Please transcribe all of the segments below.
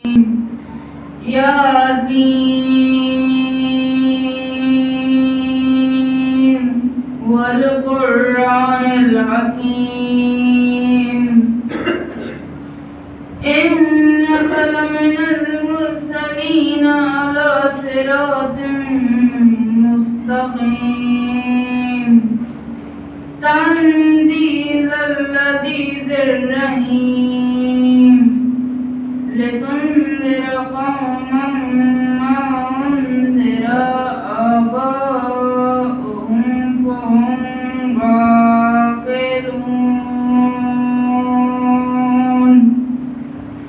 ياسين والقرآن الحكيم إنك لمن المرسلين على صراط مستقيم تنزيل العزيز الرحيم لتنذر قوما ما أنذر آباؤهم فهم غافلون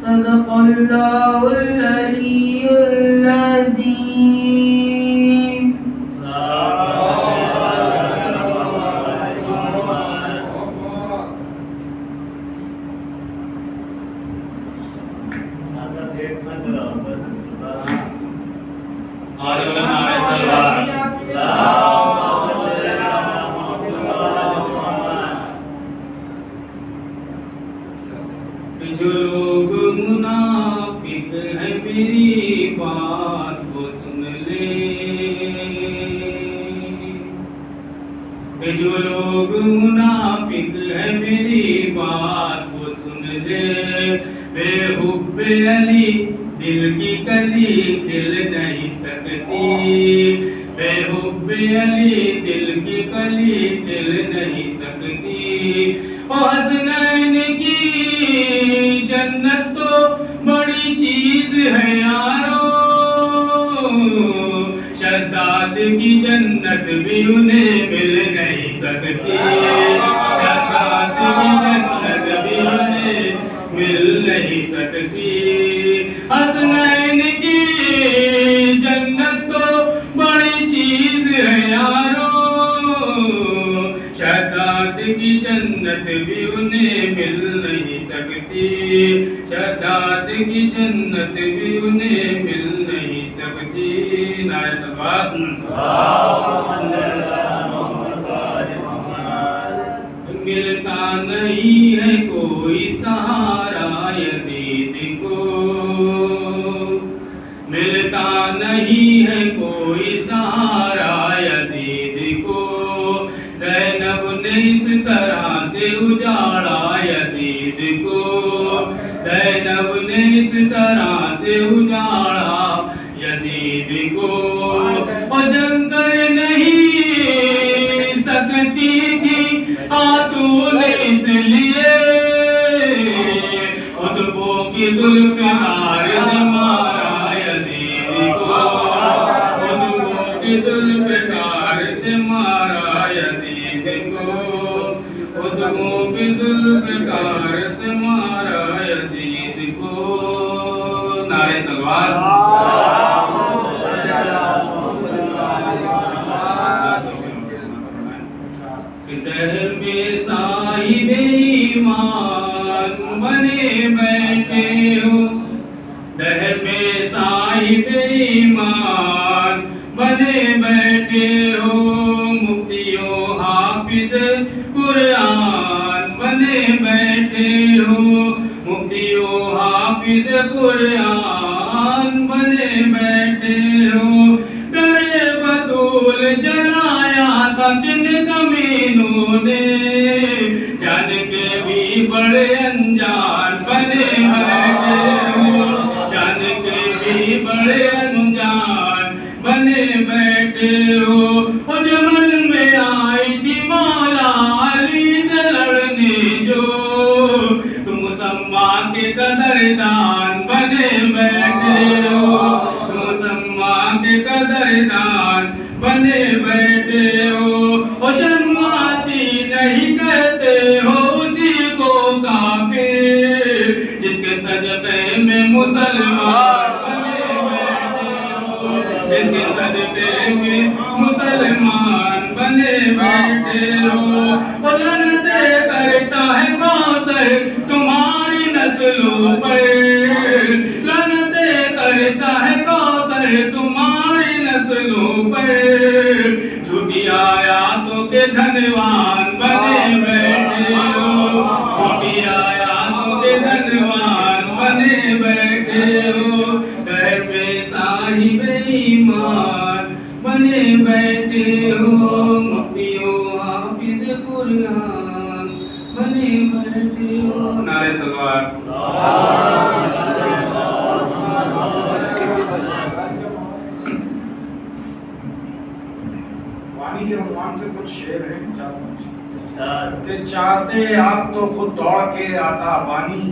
صدق الله العلي العظيم. جو لوگ منافق ہیں میری بات کو سن لیں، جو لوگ منافق ہیں میری بات کو سن لیں، بے حب علی دل کی کلی کھل نہیں سکتی، بے حب علی دل کی کلی کھل نہیں سکتی، حسنین کی جنت تو بڑی چیز ہے یارو، شداد کی جنت بھی انہیں مل نہیں سکتی، شداد کی جنت بھی انہیں مل نہیں سکتی، حسنین کی جنت تو بڑی چیز ہے یارو، شداد کی جنت بھی انہیں مل نہیں سکتی، شداد کی جنت بھی انہیں مل نہیں سکتی، نعرہ صلوات ملتا نہیں ہے کوئی سہارا یزید کو، ملتا نہیں ہے کوئی سہارا یزید کو، زینب نے اس طرح سے اجاڑا یزید کو، زینب نے اس طرح سے اجاڑا یزید کو، اور جنگ کر نہیں سکتی تھی خاتون اس لیے، خطبوں کی زلف ہار سے مارا یزید کو، خطبوں کی زلف ہار سے مارا یزید کو، خطبوں کی زلف ہار سے مارا یزید کو، نعرہ صلوات دہر میں صاحب ایمان بنے بیٹھے ہو، دہر میں صاحب ایمان بنے بیٹھے ہو، مفتیوں حافظ قرآن بنے بیٹھے ہو، مفتیوں حافظ قرآن بنے بیٹھے ہو، در بطول جلایا تھا جن کمینوں نے، جان کے بھی بڑے انجان بنے بیٹھے ہو، جان کے بھی بڑے انجان بنے بیٹھے ہو، اور جمل میں آئی تھی مولا علی سے لڑنے جو، تم مسمہ کے قدردان بنے بیٹھے ہو، تم مسمہ کے قدردان بنے بیٹھے ہو، اور شرماتی نہیں کہتے ہو اسی کو کافر، جس کے صدقے میں مسلمان بنے بیٹھے ہو، جس کے صدقے میں مسلمان بنے بیٹھے ہو، اور لعنتیں کرتا ہے کوثر تمہاری نسلوں پر، لعنتیں کرتا ہے کوثر تمہاری نسلوں پر، جھوٹی آیاتوں کے دھنوان بنے بیٹھے ہو، جھوٹی آیاتوں کے دھنوان بنے بیٹھے ہو، پانی کے عنوان سے کچھ شعر ہیں کہ چاہتے آپ تو خود دوڑ کے آتا پانی،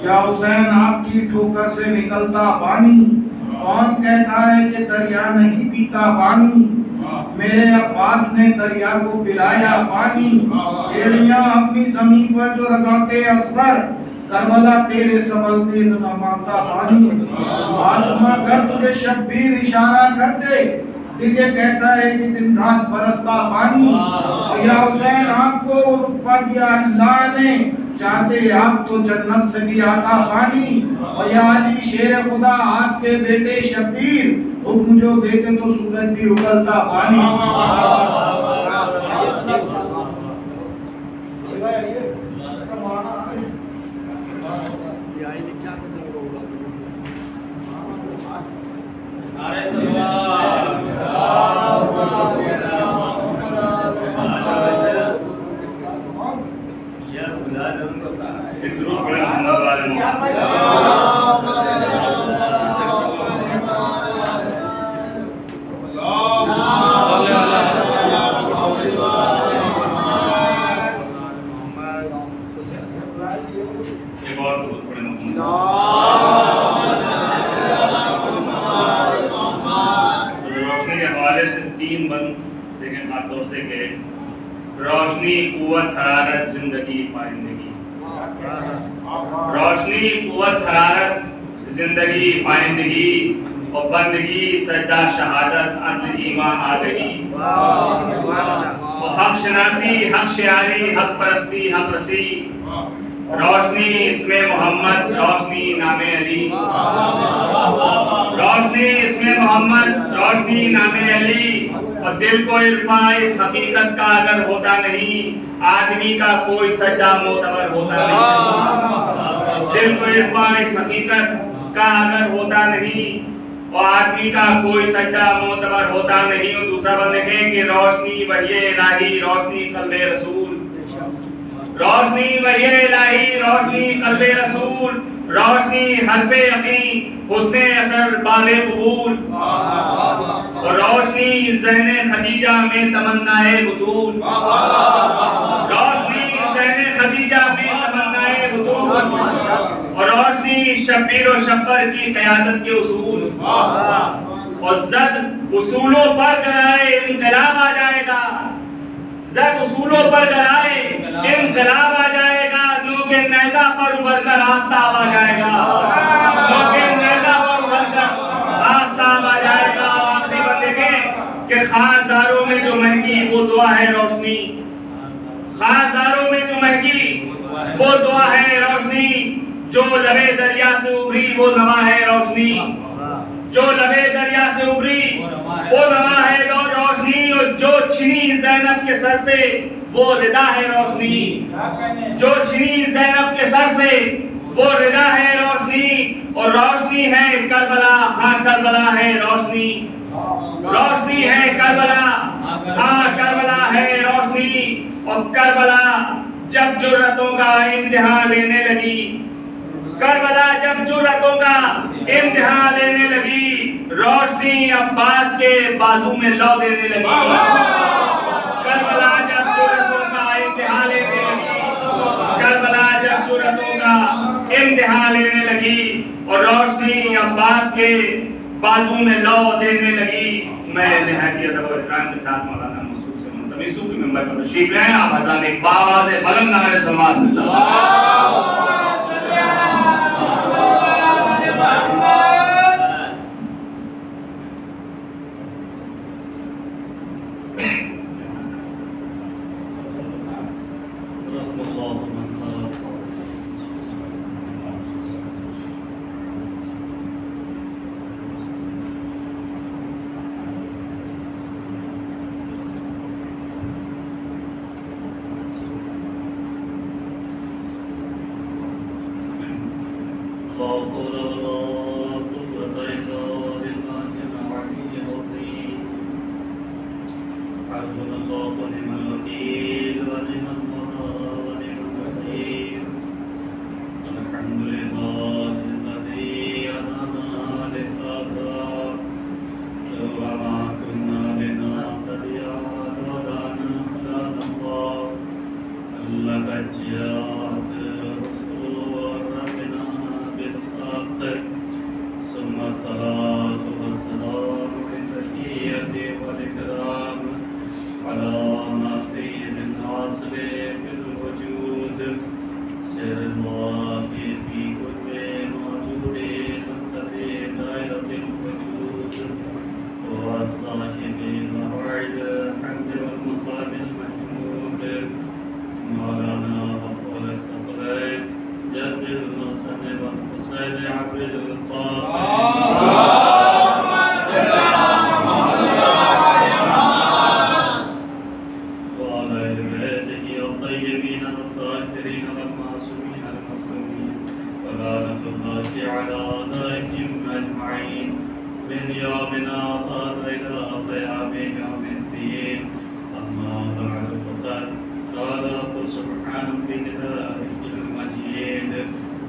یا حسین آپ کی ٹھوکر سے نکلتا پانی، کون کہتا ہے کہ دریا نہیں پیتا پانی، میرے عباس نے دریا کو پلایا پانی، ایڑیاں اپنی زمین پر جو رگڑتے اصغر، کربلا تیرے سبب پہ نہ مانگتا پانی، آسماں کر تجھے شبیر اشارہ کرتے، دل یہ کہتا ہے کہ دن رات برستا پانی، یا حسین آپ کو رتبہ دیا اللہ نے، چاہتے آپ تو جنت سے بھی آتا پانی، اور یا علی شیر خدا آپ کے بیٹے شبیر، حکم جو دیتے تو سورج بھی اگلتا پانی۔ روشنی قوت حرارت زندگی پائندگی، روشنی قوت حرارت زندگی پائندگی، اور بندگی سجدہ شہادت عدل ایمان آگہی، اور حق شناسی حق شعاری حق پرستی حق رسی، روشنی اسم محمد روشنی نام علی، روشنی اسم محمد روشنی نام علی، اور دل کو عرفان اس حقیقت کا اگر ہوتا نہیں، آدمی کا کوئی سجدہ معتبر ہوتا نہیں، دل کو عرفان اس حقیقت کا اگر ہوتا نہیں، اور آدمی کا کوئی سجدہ معتبر ہوتا نہیں۔ اور دوسرا بندے کہیں کہ روشنی وحی الہی روشنی قلب رسول، روشنی وحی الہی روشنی قلب رسول، روشنی حرف یقین حسن اثر باب قبول، اور روشنی ذہن خدیجہ میں تمنائے بطول، روشنی ذہن خدیجہ میں تمنائے بطول، اور روشنی شبیر و شبر کی قیادت کے اصول، اور زد اصولوں پر گرائے انقلاب آ جائے گا، زد اصولوں پر گرائے انقلاب آ جائے گا، لوگ نیزہ پر ابھر کر آفتاب آ جائے گا، لوگ نیزہ پر ابھر کر آفتاب آ جائے گا۔ آخری بندے کہ خانزاروں میں جو مہنگی وہ دعا ہے روشنی، خانزاروں میں جو مہنگی وہ دعا ہے روشنی، جو لبے دریا سے ابری وہ نوا ہے روشنی، جو لبے دریا سے ابری وہ نوا ہے روشنی، اور جو چھنی زینب کے سر سے وہ ردا ہے روشنی، جو چھنی زینب کے سر سے وہ ردا ہے روشنی، اور روشنی ہے کربلا، ہاں کربلا ہے روشنی، روشنی ہے کربلا، ہاں کربلا ہے روشنی، اور کربلا جب جرأتوں کا امتحان لینے لگی، کربلا جب جرأتوں کا امتحان لینے لگی، روشنی عباس کے بازو میں لو دینے لگی، کربلا جب جرأتوں کا امتحان لینے لگی، کربلا جب جرأتوں کا امتحان لینے لگی، اور روشنی عباس کے بازو میں لو دینے لگی۔ میں نہایت ادب و احترام کے ساتھ مولانا مسعود سے منتمی صوفی ممبر پر تشریف لائے، آپ حضرات ایک باواز بلند نعرہ سلوات سے أجمعين من يومنا هذا إلى قيام يوم الدين. أما بعد فقد قال سبحانه في كتابه المجيد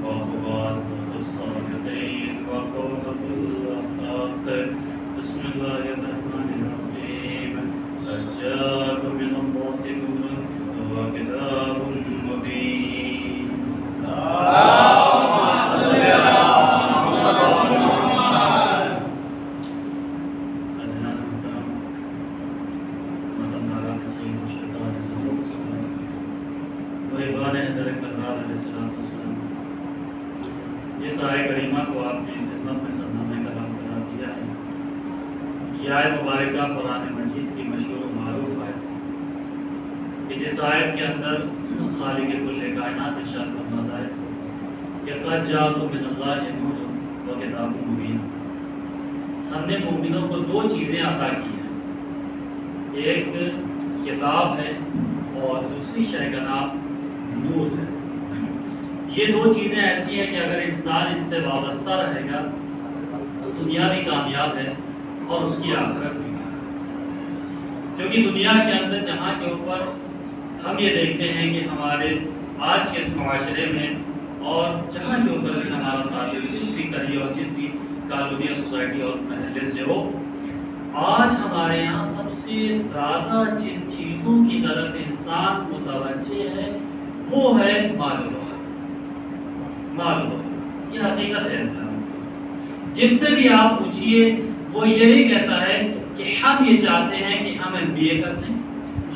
وخواص الصالحين وقوله الحق. بسم الله الرحمن الرحيم. قد جاءكم من الله نور وكتاب مبين. جس آئے کریمہ کو آپ کی خدمت میں سرنامہ کلام قرار دیا ہے، یہ آیت مبارکہ قرآن مجید کی مشہور و معروف آیت ہے کہ جس آیت کے اندر خالق کل کائنات ارشاد فرماتا ہے کہ قد جاءکم من اللہ نور و کتاب مبین. ہم نے مومنوں کو دو چیزیں عطا کی ہیں، ایک کتاب ہے اور دوسری شے کا نام نور ہے. یہ دو چیزیں ایسی ہیں کہ اگر انسان اس سے وابستہ رہے گا تو دنیا بھی کامیاب ہے اور اس کی آخرت بھی کامیاب. کیونکہ دنیا کے اندر جہاں کے اوپر ہم یہ دیکھتے ہیں کہ ہمارے آج کے اس معاشرے میں اور جہاں کے اوپر بھی ہمارا تعلق جس بھی کریے اور جس بھی کالونی اور سوسائٹی اور محلے سے ہو، آج ہمارے یہاں سب سے زیادہ جن چیزوں کی طرف انسان متوجہ ہے وہ ہے مال و دولت. مال و دولت یہ حقیقت ہے انسان. جس سے بھی آپ پوچھئے وہ یہی کہتا ہے کہ ہم یہ چاہتے ہیں کہ ہم MBA کر لیں،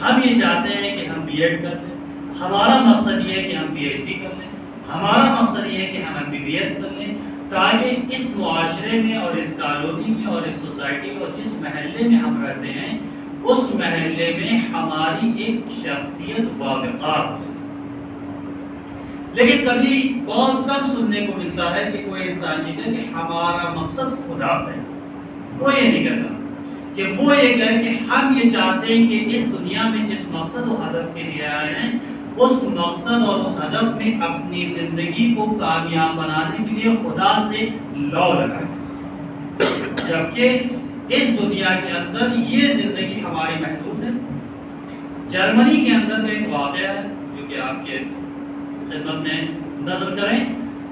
ہم یہ چاہتے ہیں کہ ہم BEd کر لیں، ہمارا مقصد یہ ہے کہ ہم PhD کر لیں، ہمارا مقصد یہ ہے کہ ہم MBBS کر لیں، تاکہ اس معاشرے میں اور اس کالونی میں اور اس سوسائٹی میں اور جس محلے میں ہم رہتے ہیں اس محلے میں ہماری ایک شخصیت باوقار ہو جائے. لیکن کبھی بہت کم سننے کو ملتا ہے کہ کوئی انسان یہ کہے کہ ہمارا مقصد خدا ہے. وہ یہ نہیں کہتا کہ وہ یہ کہے کہ ہم یہ چاہتے ہیں کہ اس دنیا میں جس مقصد و ہدف کے لیے آئے ہیں اس مقصد اور اس ہدف میں اپنی زندگی کو کامیاب بنانے کے لیے خدا سے لو لگائیں. جبکہ اس دنیا کے اندر یہ زندگی ہماری محدود ہے. جرمنی کے اندر کا ایک واقعہ ہے جو کہ آپ کے خدمت میں نظر کریں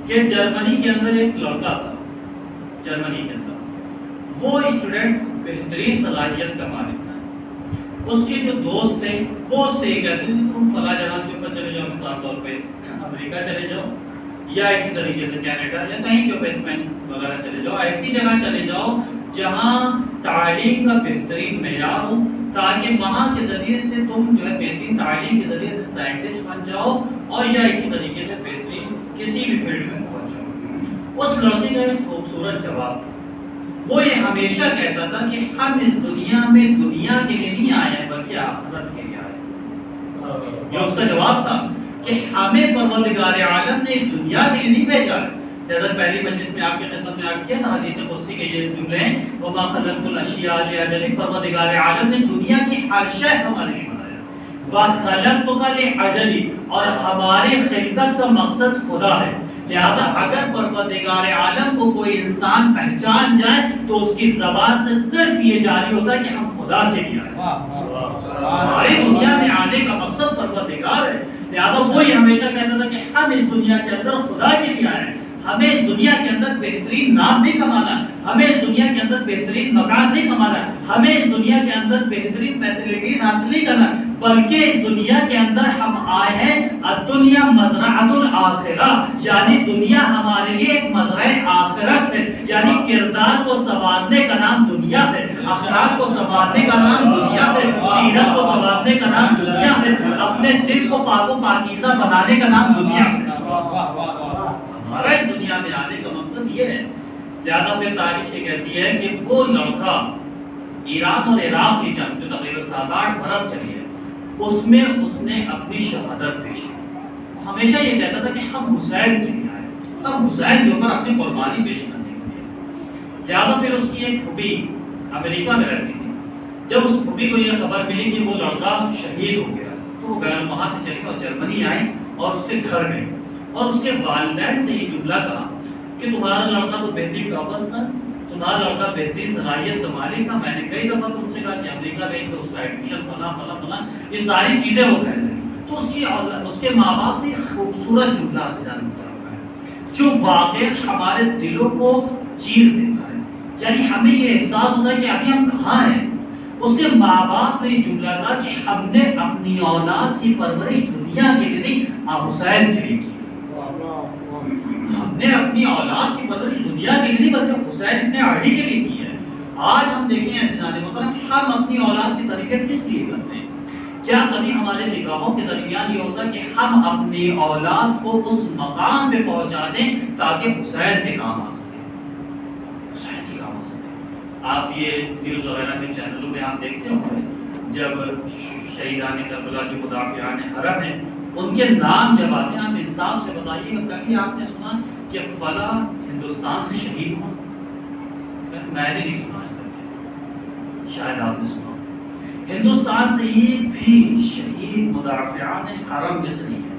کہ جرمنی کے اندر ایک لڑکا تھا. جرمنی کے اندر وہ اسٹوڈنٹ بہترین صلاحیت کا مالک تھا. اس کے جو دوست تھے وہ اس سے یہ کہتے ہیں تم فلاں جگہ کے اوپر چلے جاؤ، مثال طور پہ امریکہ چلے جاؤ یا اسی طریقے سے کینیڈا یا کہیں کے اوپر اسپین وغیرہ چلے جاؤ، ایسی جگہ چلے جاؤ جہاں تعلیم کا بہترین معیار ہو، تاکہ وہاں کے ذریعے سے تم جو ہے بہترین تعلیم کے ذریعے سے سائنٹسٹ بن جاؤ اور یا اسی طریقے سے بہترین کسی بھی فیلڈ میں پہنچ جاؤ. اس لڑکے کا ایک خوبصورت جواب تھا. وہ یہ ہمیشہ کہتا تھا کہ ہم اس دنیا میں دنیا کے لیے نہیں آئے ہیں بلکہ آخرت کے لیے آئے ہیں. یہ اس کا جواب تھا کہ ہمیں پروردگار عالم نے اس دنیا کے لیے نہیں بھیجا ہے. جیسا پہلی مجلس میں آپ کی خدمت میں عرض کیا تھا، حدیث قدسی کے یہ جملے ہیں وَمَا خَلَقْتُ الْأَشْيَاءَ لِأَجَلِهِ. پروردگار عالم نے دنیا کی ہر شے ہمارے لیے بنایا. وَخَلَقْتُكَ لِأَجَلِي. اور ہماری خلقت کا مقصد خدا ہے. لہذا اگر پروردگار عالم کو کوئی انسان پہچان جائے تو اس کی زبان سے صرف یہ جاری ہوتا ہے کہ ہم خدا کے لیے آئے. ہماری دنیا میں آنے کا مقصد پروردگار ہے. لہذا وہ یہ ہمیشہ کہتا تھا کہ ہم اس دنیا کے اندر خدا کے لیے آئے ہیں. ہمیں اس دنیا کے اندر بہترین نام نہیں کمانا، ہمیں اس دنیا کے اندر بہترین مکان نہیں کمانا، ہمیں اس دنیا کے اندر بہترین فیسلٹیز حاصل نہیں کرنا، بلکہ اس دنیا کے اندر ہم آئے ہیں الدنیا مزرعۃ الآخرہ، یعنی دنیا ہمارے لیے ایک مزرعہ آخرت ہے. یعنی کردار کو سنوارنے کا نام دنیا ہے، اخلاق کو سنوارنے کا نام دنیا ہے، سیرت کو سنوارنے کا نام دنیا ہے، اپنے دل کو پاک و پاکیزہ بنانے کا نام دنیا ہے. ہمارا اس دنیا میں آنے کا مقصد یہ ہے. لہذا پھر تاریخ یہ کہتی ہے کہ وہ لڑکا ایران اور عراق کی جنگ جو تقریباً 7-8 برس چلی ہے اس میں اس نے اپنی شہادت پیش کی. ہمیشہ یہ کہتا تھا کہ ہم حسین کے لیے آئے، ہم حسین کے اوپر اپنی قربانی پیش کرنے کے لیے. لہذا پھر اس کی ایک پھوپھی امریکہ میں رہتی تھی. جب اس پھوپھی کو یہ خبر ملی کہ وہ لڑکا شہید ہو گیا تو وہ بیرون وہاں سے چلی اور جرمنی آئے اور اس کے گھر گئے اور اس کے والدین سے یہ جملہ کہا کہ تمہارا لڑکا تو بہترین ٹاپرس تھا، تمہارا لڑکا بہترین صلاحیت کا مالک تھا، میں نے کئی دفعہ تم سے کہا کہ امریکہ گئی تو اس کا ایڈمیشن فلاں فلاں فلاں، یہ ساری چیزیں وہ کہہ رہے ہیں۔ تو اس کے ماں باپ نے خوبصورت جملہ عزیزان رکھا ہے جو واقعی ہمارے دلوں کو چیر دیتا ہے، یعنی ہمیں یہ احساس ہوتا ہے کہ ابھی ہم کہاں ہیں۔ اس کے ماں باپ نے یہ جملہ کہا کہ ہم نے اپنی اولاد کی پرورش دنیا کے لیے نہیں حسین کے لیے کی، ہم نے اپنی اولاد کی پرورش دنیا کے لیے نہیں بلکہ حسین ابن علی کے لیے کی ہے۔ آج ہم دیکھیں عزیزان محترم، ہم اپنی اولاد کی تربیت کس لیے کرتے ہیں؟ کیا کبھی ہمارے نگاہوں کے درمیان یہ ہوتا ہے کہ ہم اپنی اولاد کو اس مقام پہ پہنچا دیں تاکہ حسین کے کام آ سکے، حسین کے کام آ سکے؟ آپ یہ نیوز وغیرہ میں چینلوں میں آپ دیکھتے ہوں گے جب شہیدان کربلا جو مدافعان حرم ہیں ان کے نام جب آتے ہیں، آپ انصاف سے بتائیے گا کبھی آپ نے سنا کہ فلاں ہندوستان سے شہید ہوا؟ میں نے نہیں سنا اس طرح، شاید آپ نے سنا۔ ہندوستان سے ایک بھی شہید مدافعان حرم میں سے نہیں ہے،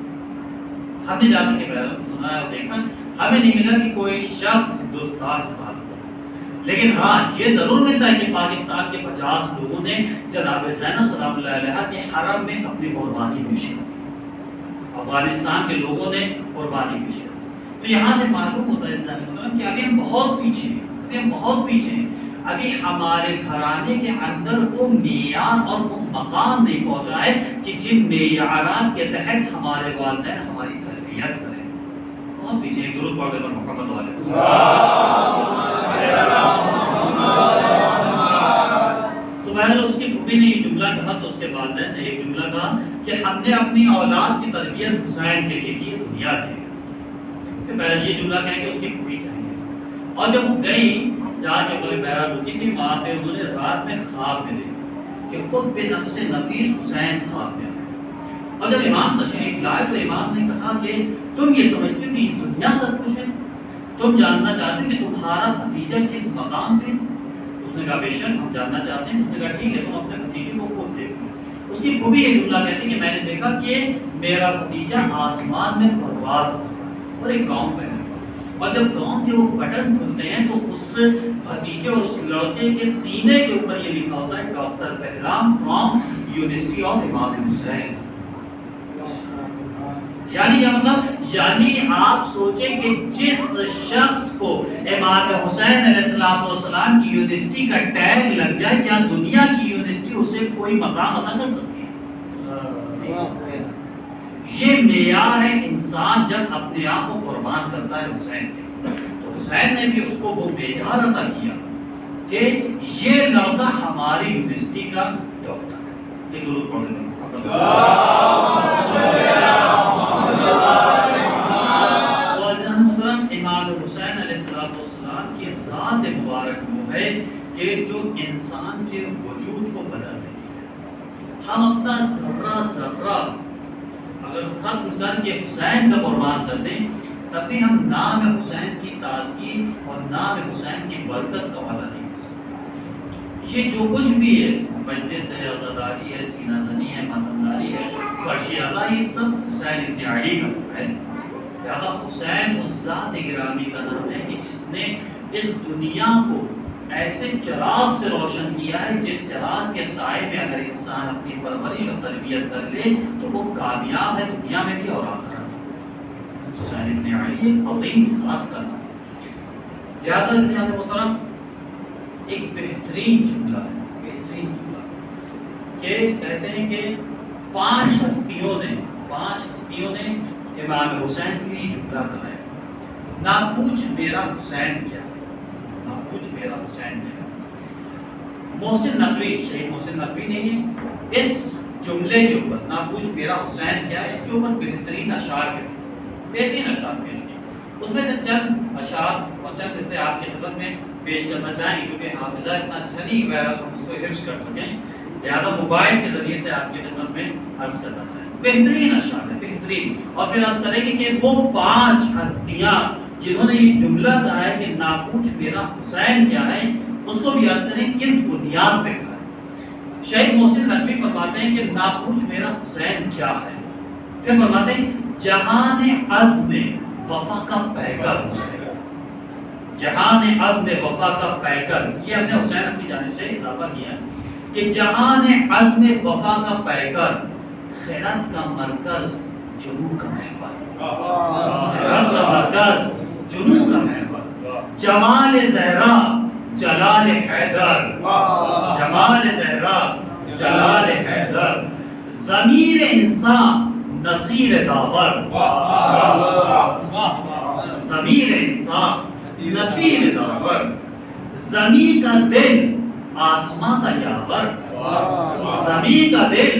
ہم نے جا کے سنا اور دیکھا، ہمیں نہیں ملا کہ کوئی شخص ہندوستان سے تعلق ہے، لیکن ہاں یہ ضرور ملتا ہے کہ پاکستان کے 50 لوگوں نے جناب زینب سلام اللہ علیہا کے حرم میں اپنی قربانی پیش کی، افغانستان کے لوگوں نے قربانی پیش کی۔ تو یہاں سے معلوم ہوتا ہے کہ ابھی ہم بہت پیچھے ہیں، ابھی ہم بہت پیچھے ہیں، ابھی ہمارے گھرانے کے اندر وہ معیار اور وہ مقام نہیں پہنچا ہے کہ جن معیارات کے تحت ہمارے والدین ہماری تربیت کریں۔ بہت پیچھے ہیں، درود پڑھ کر محمد والے تو بہرحال اس کی پھوپھی نے یہ جملہ کہا تو اس کے والدین نے ایک جملہ کہا کہ ہم نے اپنی اولاد کی تربیت حسین کے لیے کی، دنیا کے لیے۔ بہرحال یہ جملہ کہیں کہ اس کی پھوپھی چاہیے، اور جب وہ گئی جہاں کے بڑے بہرحال رکی تھی وہاں پہ انہوں نے رات میں خواب میں دیکھا کہ خود بے نفس نفیس حسین خواب میں آئے، اور جب امام تشریف لائے تو امام نے کہا کہ تم یہ سمجھتے ہو کہ یہ دنیا سب کچھ ہے، تم جاننا چاہتے ہو کہ تمہارا بھتیجا کس مقام پہ؟ اس نے کہا بے شک ہم جاننا چاہتے ہیں۔ اس نے کہا ٹھیک ہے، تم اپنے بھتیجے کو خود دیکھو۔ اس کی پھوپھی یہ جملہ کہتی کہ میں نے دیکھا کہ میرا بھتیجا آسمان میں پرواز کر رہا ہے اور ایک گاؤں پہ ہے، اور جب گاؤں کے وہ بٹن کھلتے ہیں تو اس بھتیجے اور اس لڑکے کے سینے کے اوپر یہ لکھا ہوتا ہے doctor Bahram from university of امام حسین۔ یعنی کیا مطلب؟ یعنی آپ سوچیں کہ جس شخص کو امام حسین علیہ السلام کی یونیورسٹی کا ٹیگ لگ جائے، کیا دنیا کی یونیورسٹی اسے کوئی مقام عطا کر سکتی ہے؟ یہ معیار ہے انسان جب اپنے آپ کو قربان کرتا ہے حسین کے، تو حسین نے بھی اس کو وہ معیار عطا کیا کہ یہ لڑکا ہماری یونیورسٹی کا ڈاکٹر ہے۔ یہ درود پڑھ لیں۔ امام حسین علیہ السلام کی ذات مبارک وہ ہے کہ جو انسان کے وجود کو بدل دیتی ہے۔ ہم اپنا ذرہ ذرہ اگر ختم کر کے حسین کا قربان کر دیں تب بھی ہم نام حسین کی تازگی اور نام حسین کی برکت کا وعدہ نہیں کر سکتے۔ یہ جو کچھ بھی ہے، مجلس ہے، عزاداری ہے، سینہ زنی ہے، ماتمداری ہے، فرشی ادا، یہ سب حسین ابن علی کا تحفہ ہے۔ لہذا حسین اس ذات گرامی کا نام ہے کہ جس نے اس دنیا کو ایسے چراغ سے روشن کیا ہے جس چراغ کے سائے میں اگر انسان اپنی پرورش اور تربیت کر لے تو وہ کامیاب ہے دنیا میں بھی اور آخرت میں۔ حسین ابن علی ایک عظیم ذات کا نام ہے۔ لہذا جناب محترم ایک بہترین جملہ ہے، بہترین جملہ کہ کہتے ہیں کہ پانچ ہستیوں نے امام حسین کے لیے جملہ کرایا، نہ پوچھ میرا حسین کیا ہے، نہ پوچھ میرا حسین کیا ہے۔ محسن نقوی، شہید محسن نقوی نے اس جملے کے اوپر نہ پوچھ میرا حسین کیا ہے، اس کے اوپر بہترین اشعار پیش کیے۔ اس میں سے چند اشعار اور چند اسے آپ کی خدمت میں پیش کرنا چاہیں گے، کیونکہ حافظہ اتنا اچھا نہیں ہے ہم اس کو حفظ کر سکیں، لہٰذا موبائل کے ذریعے سے آپ کی خدمت میں عرض کرنا چاہیں۔ بہترین اشعار ہے، بہترین، اور پھر عرض کریں گے کہ وہ پانچ ہستیاں جنہوں نے یہ جملہ کہا ہے کہ نہ پوچھ میرا حسین کیا ہے، اس کو بھی عرض کریں کس بنیاد پہ کہا ہے۔ شہید محسن نقوی فرماتے ہیں کہ نہ پوچھ میرا حسین کیا ہے، پھر فرماتے ہیں جہان عزم وفا کا پیکر حسین، جہان عزم وفا کا پیکر، یہ ہم نے حسین اپنی جانب سے اضافہ کیا ہے کہ جہان عزم وفا کا پیکر، خیرات کا مرکز، جنوں کا محور، خیرات کا مرکز، جنوں کا محور، جمال زہرا جلال حیدر، جمال زہرا جلال حیدر، ضمیر انسان نصیر داور، ضمیر انسان نصیر داور، زمین کا دل آسمان کا یاور، زمین کا دل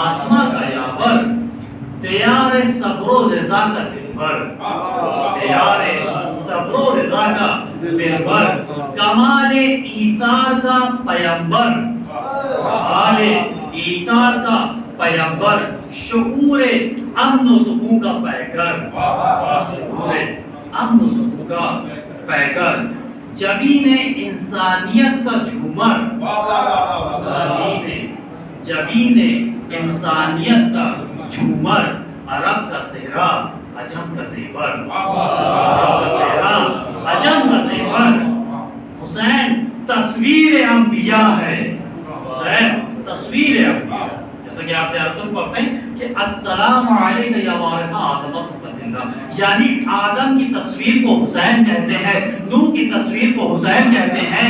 آسمان کا یاور، دیار صبر و رضا کا دلبر، دیار صبر و رضا کا دلبر، کمال ایثار کا پیمبر، کمال ایثار کا پیمبر، شعور امن و سکون کا پیکر، شعور امن و سکون کا پیکر، جبین انسانیت کا جھومر، جبین انسانیت کا جھومر، عرب کا صحرا عجم کا زیور، عرب کا صحرا عجم کا زیور، حسین تصویر انبیاء ہے، حسین تصویر انبیاء، جیسا کہ آپ سے عرض پڑھتے ہیں کہ السلام علیکہ یا وارث آدم صفت اللہ، یعنی آدم کی تصویر کو حسین کہتے ہیں، نوح کی تصویر کو حسین کہتے ہیں،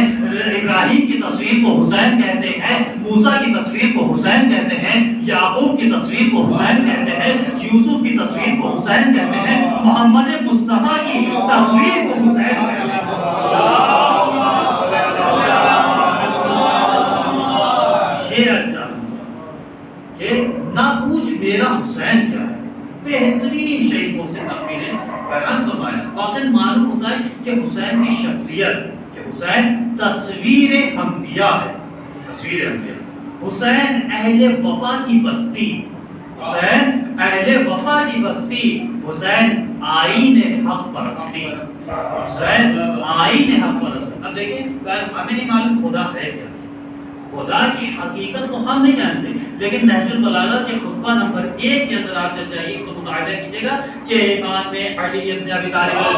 ابراہیم کی تصویر کو حسین کہتے ہیں، موسیٰ کی تصویر کو حسین کہتے ہیں، یعقوب کی تصویر کو حسین کہتے ہیں، یوسف کی تصویر کو حسین کہتے ہیں، محمد مصطفیٰ کی تصویر کو حسین کہتے ہیں۔ کہ نہ پوچھ میرا حسین کیا ہے، بہترین شہید محسن نقوی نے بیان فرمایا۔ واقعاً معلوم ہوتا ہے کہ حسین کی شخصیت، کہ حسین تصویر انبیاء ہے، تصویر انبیاء، حسین اہل وفا کی بستی، حسین اہل وفا کی بستی، حسین آئین حق پرستی، حسین آئین حق پرستی۔ اب دیکھیں ہمیں نہیں معلوم خدا ہے کیا، خدا کی حقیقت کو ہم نہیں جانتے، لیکن نہج البلاغہ کے خطبہ نمبر 1 کے اندر آپ جب جائیے تو مطالعہ کیجیے گا کہ امام علی بن ابی طالب علیہ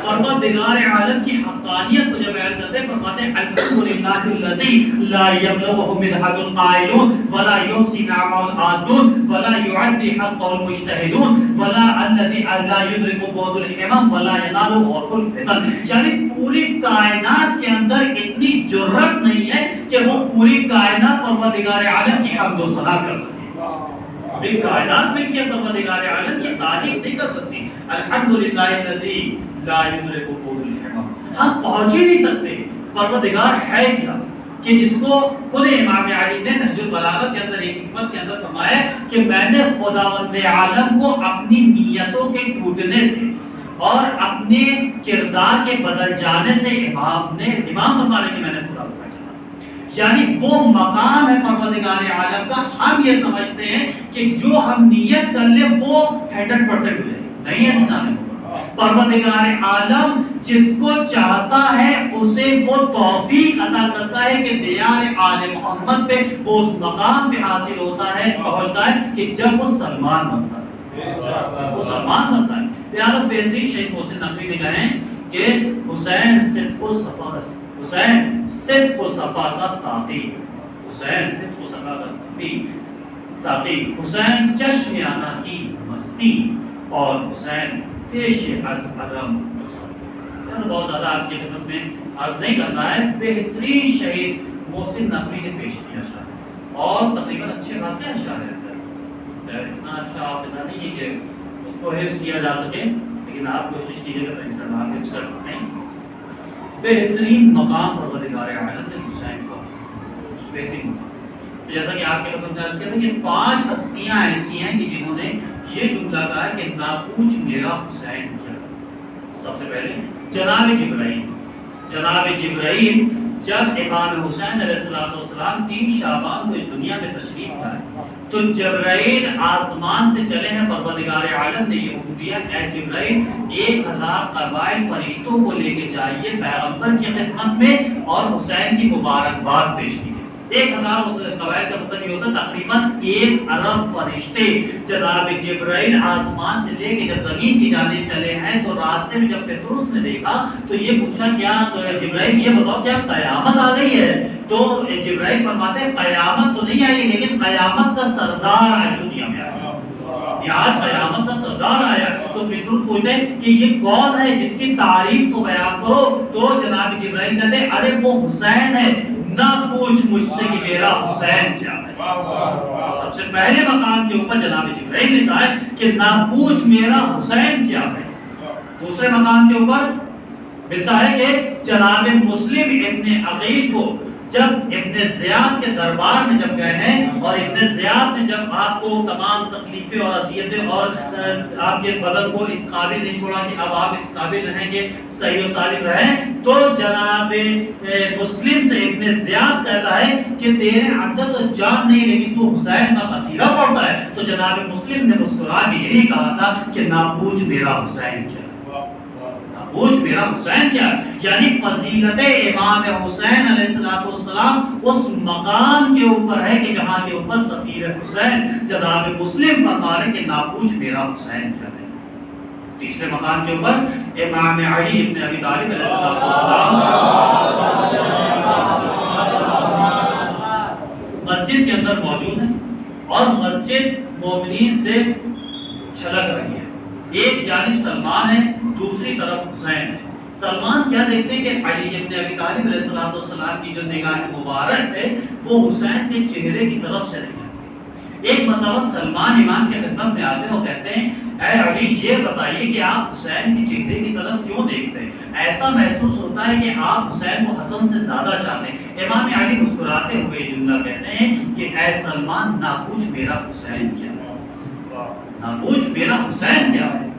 پروردگار عالم کی حقانیت کو جب بیان کرتے ہیں فرماتے ہیں الحمدللہ الذی لا یبلغه مدحۃ القائلون ولا یحصی نعمہ العادون ولا یعدی حق المجتہدون ولا الذی لا یدرک بعد الامام ولا ینال غرف الفتن، یعنی پوری کائنات کے اندر اتنی جرأت نہیں ہے کہ وہ پوری کائنات پروردگار عالم کی حمد و ثنا کر سکے، پوری کائنات میں کیا پروردگار عالم کی تعریف نہیں کر سکتی۔ الحمدللہ الذی لا یدرک بعد الامام، ہم پہنچ ہی نہیں سکتے پروردگار ہے کیا، کہ جس کو خود امام علی نے نہج البلاغہ کے اندر ایک حکمت کے اندر فرمایا کہ میں نے خداوند عالم کو اپنی نیتوں کے ٹوٹنے سے اور اپنے کردار کے بدل جانے سے امام فرمانے کہ میں نے خدا کو پہچانا، یعنی وہ مقام ہے پروردگار عالم کا، ہم یہ سمجھتے ہیں کہ جو ہم نیت کر لیں وہ 100% ہو جائے گی، نہیں ہے انسان۔ پروردگار عالم جس کو چاہتا ہے اسے وہ توفیق عطا کرتا ہے کہ دیار آل محمد پہ وہ اس مقام پہ حاصل ہوتا ہے، پہنچتا ہے کہ جب وہ سلمان بنتا ہے، وہ سلمان بنتا ہے۔ لہٰذا بہترین شہید محسن نقوی نے کہا ہے کہ حسین صدق و صفا، حسین صدق و صفا کا ساقی، حسین صدق و صفا کا ساقی، حسین چشم آنا کی مستی، اور حسین پیش عرض عدم تصور۔ بہت زیادہ آپ کی خدمت میں عرض نہیں کرنا ہے، بہترین شہید محسن نقوی نے پیش کیا اشعار، اور تقریباً اچھے خاصے اشعار ہیں سر، اتنا اچھا حافظہ نہیں ہے کہ اس کو حفظ کیا جا سکے، لیکن آپ کوشش کیجیے گا تو انشاءاللہ آپ حفظ کر سکتے ہیں۔ بہترین مقام پروردگار عالم نے حسین کو، بہترین مقام، جیسا کہ آپ کے خدمت میں عرض کیا تھا کہ 5 ہستیاں ایسی ہیں کہ جنہوں نے یہ جملہ کہا کہ نہ پوچھ میرا حسین کیا۔ سب سے پہلے جناب جبرائیل، جناب جبرائیل جب امام حسین علیہ السلام 3 شعبان کو اس دنیا میں تشریف لائے تو جبرائیل آسمان سے چلے ہیں، پروردگار عالم نے یہ حکم دیا اے جبرائیل 1000 قبائل فرشتوں کو لے کے جائیے پیغمبر کی خدمت میں اور حسین کی مبارکباد پیش کیجیے۔ 1000 قبائل کا مطلب یہ ہوتا ہے تقریباً 1 ارب فرشتے جناب جبرائیل آسمان سے لے کے جب زمین کی جانب چلے ہیں تو راستے میں جب فطرس نے دیکھا تو یہ پوچھا کیا جبرائیل یہ بتاؤ کیا قیامت آ گئی ہے؟ تو جبرائیل فرماتے ہیں قیامت تو نہیں آئی لیکن قیامت کا سردار آج دنیا میں آیا، آج قیامت کا سردار آیا۔ تو فطرس پوچھتے ہیں کہ یہ کون ہے جس کی تعریف تو بیان کرو، تو جناب جبرائیل کہتے ہیں ارے وہ حسین ہے، نہ پوچھ مجھ سے کہ میرا حسین کیا ہے۔ سب سے پہلے مقام کے اوپر جناب جبرائیل نے کہا ہے کہ نہ پوچھ میرا حسین کیا ہے۔ دوسرے مقام کے اوپر ملتا ہے کہ جناب مسلم ابن عقیل کو جب ابن زیاد کے دربار میں جب گئے ہیں اور ابن زیاد نے جب آپ کو تمام تکلیفیں اور اذیتیں اور آپ کے بدن کو اس قابل نہیں چھوڑا کہ اب آپ اس قابل رہیں کہ صحیح و سالم رہیں، تو جناب مسلم سے ابن زیاد کہتا ہے کہ تیرے اندر تو جان نہیں لیکن تو حسین کا پسینہ پڑتا ہے۔ تو جناب مسلم نے مسکرا کے یہی کہا تھا کہ نہ پوچھ میرا حسین کیا، پوچھ میرا حسین کیا، یعنی فضیلت امام حسین علیہ السلام اس مقام کے اوپر ہے کہ جہاں کے اوپر سفیر حسین جناب مسلم فرما رہے کہ نہ پوچھ میرا حسین کیا ہے۔ تیسرے مقام کے اوپر امام علی ابن ابی طالب علیہ السلام مسجد کے اندر موجود ہیں اور مسجد مومنین سے چھلک رہی ہے، ایک جانب سلمان ہے دوسری طرف حسین ہے۔ سلمان کیا دیکھتے ہیں کہ علی ابن ابی طالب علیہ السلام کی جو نگاہ مبارک ہے وہ حسین کے چہرے کی طرف چلی جاتی ہے۔ ایک مرتبہ سلمان امام کے خدمت میں آتے ہیں اور کہتے ہیں اے علی یہ بتائیے کہ آپ حسین کے چہرے کی طرف کیوں دیکھتے ہیں؟ ایسا محسوس ہوتا ہے کہ آپ حسین کو حسن سے زیادہ چاہتے ہیں۔ امام علی مسکراتے ہوئے جملہ کہتے ہیں کہ اے سلمان نہ پوچھ میرا حسین کیا ہے، نہ پوچھ میرا حسین کیا ہے۔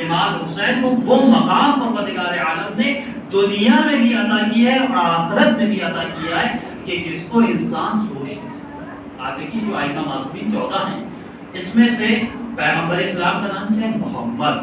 امام حسین کو وہ مقام پروردگار عالم نے دنیا میں بھی عطا کیا ہے اور آخرت میں بھی عطا کیا ہے کہ جس کو انسان سوچ نہیں سکتا۔ آپ دیکھیے جو ائمہ معصومین 14 ہیں، اس میں سے پیغمبر اسلام کا نام کیا ہے؟ محمد۔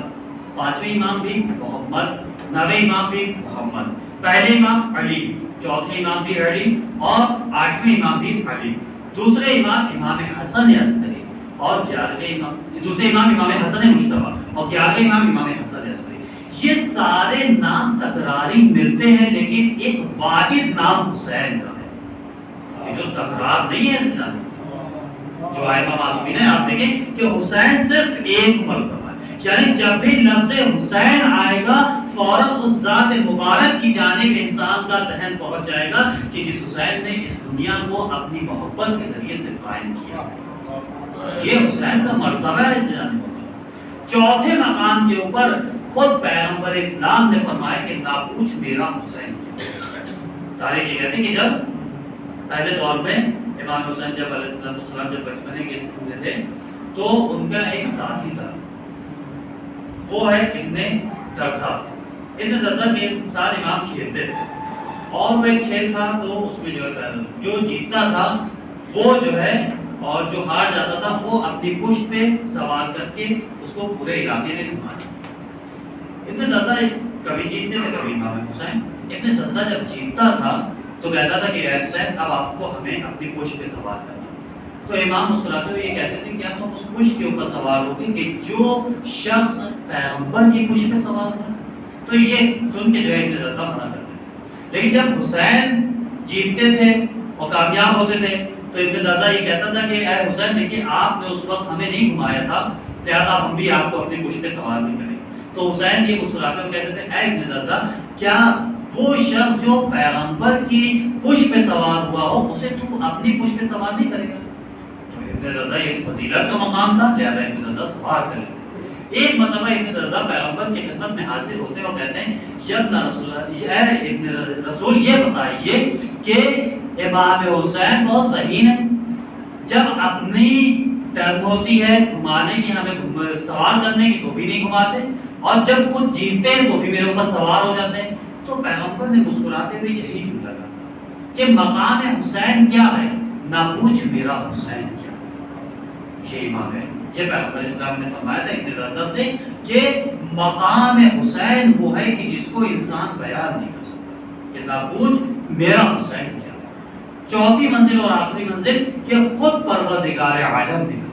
5ویں امام بھی محمد، 9ویں امام بھی محمد، پہلے امام علی، چوتھے امام بھی علی اور 8ویں امام بھی علی، دوسرے امام امام حسن عسکری اور 11ویں امام دوسرے امام امام حسن مجتبی اور 11ویں امام امام حسن عسکری۔ یہ سارے نام تکراری ملتے ہیں لیکن ایک واحد نام حسین کا ہے، یہ جو تکرار نہیں ہے اس نام جو ائمہ معصومین ہیں۔ آپ دیکھیں کہ حسین صرف ایک مرتبہ ہے، یعنی جب بھی لفظ حسین آئے گا فوراً اس ذات مبارک کی جانب انسان کا ذہن پہنچ جائے گا کہ جس حسین نے اس دنیا کو اپنی محبت کے ذریعے سے قائم کیا، یہ حسین کا مرتبہ ہے اس جانب۔ چوتھے مقام کے اوپر خود پیغمبر اسلام نے فرمایا کہ نہ پوچھ میرا حسین۔ تاریخ یہ کہتے ہیں کہ جب پہلے دور میں امام حسین جب علیہ السلام جب بچپنے کے اسکول میں تھے تو ان کا ایک ساتھی تھا، وہ ہے ابن دردہ۔ ابن دردہ کے ساتھ امام کھیلتے تھے اور وہ ایک کھیل تھا تو اس میں جو جیتتا تھا وہ جو ہے اور جو ہار جاتا تھا وہ اپنی پشت پہ سوار کر کے اس کو پورے علاقے میں گھماتا۔ ابن دردہ کبھی جیتتے تھے کبھی امام حسین۔ ابن دردہ جب جیتتا تھا تو کہتا تھا کہ اے حسین اب آپ کو ہمیں اپنی پشت پہ سوار کرنا۔ تو امام مسکراتے ہوئے یہ کہتے تھے کیا تم اس پشت کے اوپر سوار ہوگے کہ جو شخص پیغمبر کی پشت پہ سوار ہوا؟ تو یہ سن کے جو ہے ابن دردہ منع کرتے، لیکن جب حسین جیتتے تھے اور کامیاب ہوتے تھے تو ابن دردہ یہ کہتا تھا کہ اے حسین دیکھیے آپ نے اس وقت ہمیں نہیں گھمایا تھا لہذا ہم بھی آپ کو اپنی پشت پہ سوار نہیں کریں۔ تو حسین یہ مسکراتے ہوئے کہتے تھے اے ابن دردہ کیا وہ شخص جو پیغمبر کی پشت پہ سوار ہوا ہو اسے تو اپنی پشت پہ سوار نہیں کرے گا؟ تو ابن دردہ یہ فضیلت کا مقام تھا لہذا ابن دردہ سوار کرے گا۔ ایک مرتبہ ابن دردہ پیغمبر کی خدمت میں حاضر ہوتے ہیں اور کہتے ہیں یا رسول اللہ اے ابن رسول یہ بتائیے کہ امام حسین بہت ذہین ہے، جب اپنی ٹرن ہوتی ہے گھمانے کی ہمیں سوار کرنے کی تو بھی نہیں گھماتے اور جب خود جیتتے ہیں تو بھی میرے اوپر سوار ہو جاتے ہیں۔ تو پیغمبر نے مسکراتے ہوئے یہی جملہ کہا کہ مقام حسین کیا ہے؟ نہ پوچھ میرا حسین کیا ہے۔ یہ امام ہے، یہ پیغمبر اسلام نے فرمایا تھا ابن دردہ سے کہ مقام حسین وہ ہے کہ جس کو انسان بیان نہیں کر سکتا، کہ نہ پوچھ میرا حسین کیا ہے۔ چوتھی منزل اور آخری منزل کہ خود پروردگار عالم دکھا۔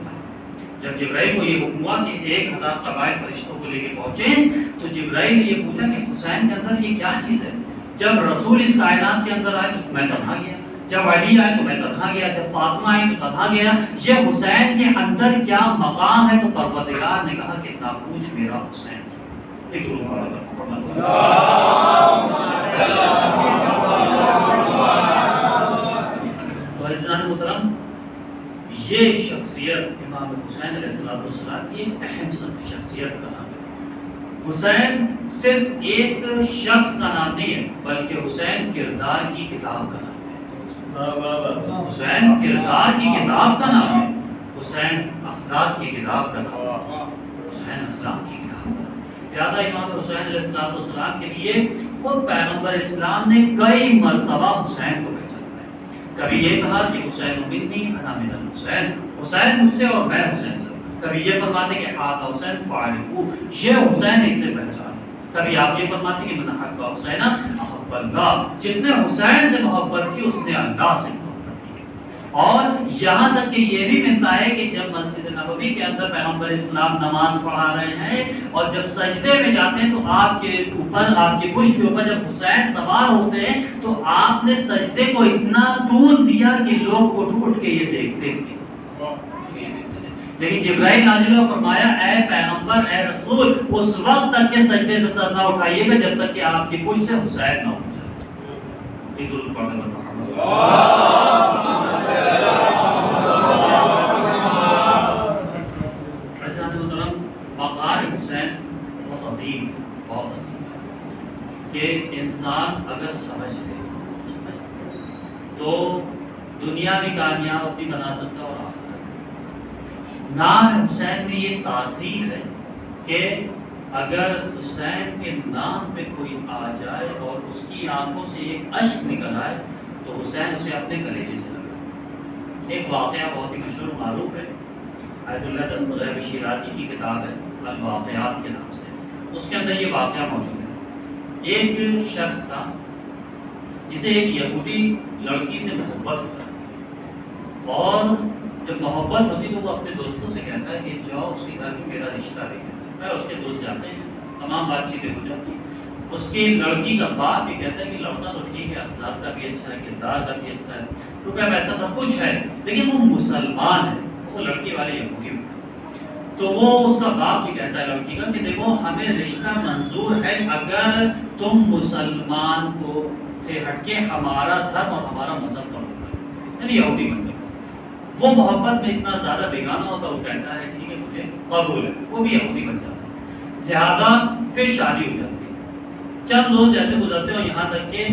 جب جبرائیل کو یہ حکم ہوا کہ 1000 قبائل فرشتوں کو لے کے پہنچے تو جبرائیل نے یہ پوچھا کہ حسین کے اندر یہ کیا چیز ہے؟ جب رسول اس کائنات کے اندر آئے تو میں تنہا گیا، جب علی آئے تو میں تنہا گیا، جب فاطمہ آئی تو تنہا گیا، یہ حسین کے اندر کیا مقام ہے؟ تو پروردگار نے کہا کہ نہ پوچھ میرا حسین۔ ایک درود تو عزیزان محترم، یہ شخصیت امام حسین علیہ السلام کی ایک اہم شخصیت کا نام ہے۔ حسین صرف ایک شخص کا نام نہیں ہے بلکہ حسین کردار کی کتاب کا نام ہے۔ حسین کردار کی کتاب کا نام ہے، حسین اخلاق کی کتاب کا نام ہے، حسین اخلاق کی کتاب کا نام ہے۔ لہذا امام حسین علیہ السلام کے لیے خود پیغمبر اسلام نے کئی مرتبہ حسین کو پہچانا ہے۔ کبھی یہ کہا کہ حسین منی انا من الحسین، حسین مجھ سے اور میں حسین سے۔ کبھی یہ فرماتے کہ ہاتھ حسین فعرفو، یہ حسین اسے پہچان۔ کبھی آپ یہ فرماتے کہ من احب حسین احب اللہ، جس نے حسین سے محبت کی اس نے اللہ سے محبت کی۔ اور یہاں تک کہ یہ بھی ملتا ہے کہ جب مسجد نبوی کے اندر پیغمبر اسلام نماز پڑھا رہے ہیں اور جب سجدے میں جاتے ہیں تو آپ کے اوپر، آپ کی پشت کے اوپر جب حسین سوار ہوتے ہیں تو آپ نے سجدے کو اتنا طول دیا کہ لوگ اٹھ اٹھ کے یہ دیکھتے تھے۔ لیکن جبرائیل نازل ہوا، فرمایا اے پیغمبر، اے رسول، اس وقت تک کے سجدے سے سر نہ اٹھائیے گا جب تک کہ آپ کی پشت سے حسین نہ اٹھ جائے۔ ایک درود پڑھ کر مقام حسین بہت عظیم، بہت عظیم کہ انسان اگر سمجھ لے تو دنیا بھی کامیاب اپنی بنا سکتا اور آخرت۔ نام حسین میں یہ تاثیر ہے کہ اگر حسین کے نام پہ کوئی آ جائے اور اس کی آنکھوں سے ایک اشک نکل آئے تو حسین اسے اپنے کلیجے سے لگائے۔ ایک واقعہ بہت ہی مشہور معروف ہے، آیت اللہ دستغیب شیرازی کی کتاب ہے الواقعات کے نام سے، اس کے اندر یہ واقعہ موجود ہے۔ ایک شخص تھا جسے ایک یہودی لڑکی سے محبت ہوتا ہے، اور جب محبت ہوتی تو وہ اپنے دوستوں سے کہتا ہے کہ جاؤ اس کے گھر میں میرا رشتہ دیکھیں۔ اس کے دوست جاتے ہیں، تمام بات چیتیں ہو جاتی ہیں۔ اس کی لڑکی کا باپ بھی کہتا ہے کہ لڑکا تو ٹھیک ہے، اخلاق کا بھی اچھا ہے، کردار کا بھی اچھا ہے، روپیہ پیسہ سب کچھ ہے، لیکن وہ مسلمان ہے، وہ لڑکی والے یہودی ہوتے ہیں۔ تو وہ اس کا باپ بھی کہتا ہے لڑکی کا کہ دیکھو ہمیں رشتہ منظور ہے اگر تم مسلمان کو سے ہٹ کے ہمارا دھرم اور ہمارا مذہب قبول کرو، یعنی یہودی بن جاؤ۔ وہ محبت میں اتنا زیادہ بیگانہ ہوتا وہ کہتا ہے ٹھیک ہے مجھے قبول ہے، وہ بھی یہودی بن جاتا ہے۔ لہذا پھر شادی ہو جاتی ہے، چند روز ایسے گزرتے ہیں یہاں تک کہ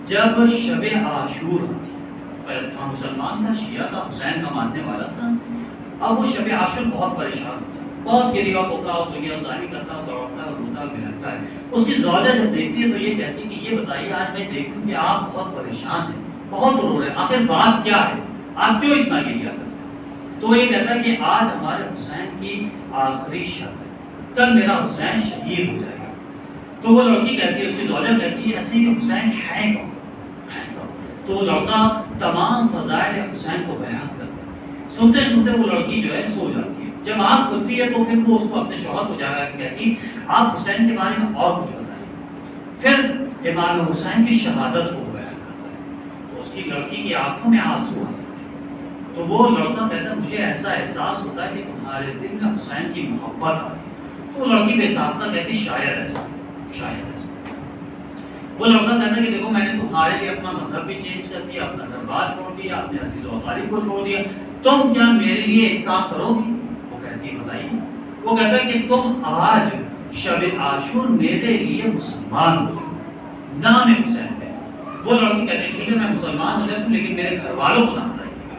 جب شب عاشور ہوتی، تھا مسلمان تھا، شیعہ تھا، حسین کا ماننے والا تھا، اب وہ شب عاشور بہت پریشان ہوتا ہے، بہت گریا پوکا اور دنیا زاری کرتا، دوڑتا ہے، روتا بلکتا ہے۔ اس کی زوجہ جب دیکھتی ہے تو یہ کہتی ہے کہ یہ بتائیے آج میں دیکھوں کہ آپ بہت پریشان ہیں، بہت رو رہے ہیں، آخر بات کیا ہے، آپ کیوں اتنا گریا کرتے ہیں؟ تو یہ کہتا ہے کہ آج ہمارے حسین کی آخری شب ہے، کل میرا حسین شہید ہو جائے گا۔ تو وہ لڑکی کہتی ہے، اس کی زوجہ کہتی ہے اچھا یہ حسین ہے کون؟ تو وہ لڑکا تمام فضائل حسین کو بیان کرتا ہے۔ سنتے سنتے وہ لڑکی جو ہے سو جاتی ہے، جب آنکھ کھلتی ہے تو پھر وہ اس کو اپنے شوہر کو جا کر کہتی آپ حسین کے بارے میں اور کچھ بتائیں۔ پھر امام حسین کی شہادت کو بیان کرتا ہے، تو اس کی لڑکی کی آنکھوں میں آنسو آ جاتے ہیں۔ تو وہ لڑکا کہتا ہے مجھے ایسا احساس ہوتا ہے کہ تمہارے دل میں حسین کی محبت آ رہی ہے۔ تو لڑکی بے ساختہ کہتی شاید ایسا، شاید ایسا۔ وہ لڑکا کہتا ہے کہ دیکھو میں نے تمہارے لیے اپنا مذہب بھی چینج کر دیا، اپنا گھر بار چھوڑ دیا، اپنے عزیز و اقارب کو چھوڑ دیا، تم کیا میرے لیے ایک کام کرو گی؟ وہ کہتی ہے بتائیے۔ وہ کہتا ہے کہ تم آج شب عاشور میرے لیے مسلمان ہو جاؤ، نام حسین ہے۔ وہ لڑکی کہتی ہے ٹھیک ہے میں مسلمان ہو جاتا ہوں لیکن میرے گھر والوں کو نہ بتائیے گا۔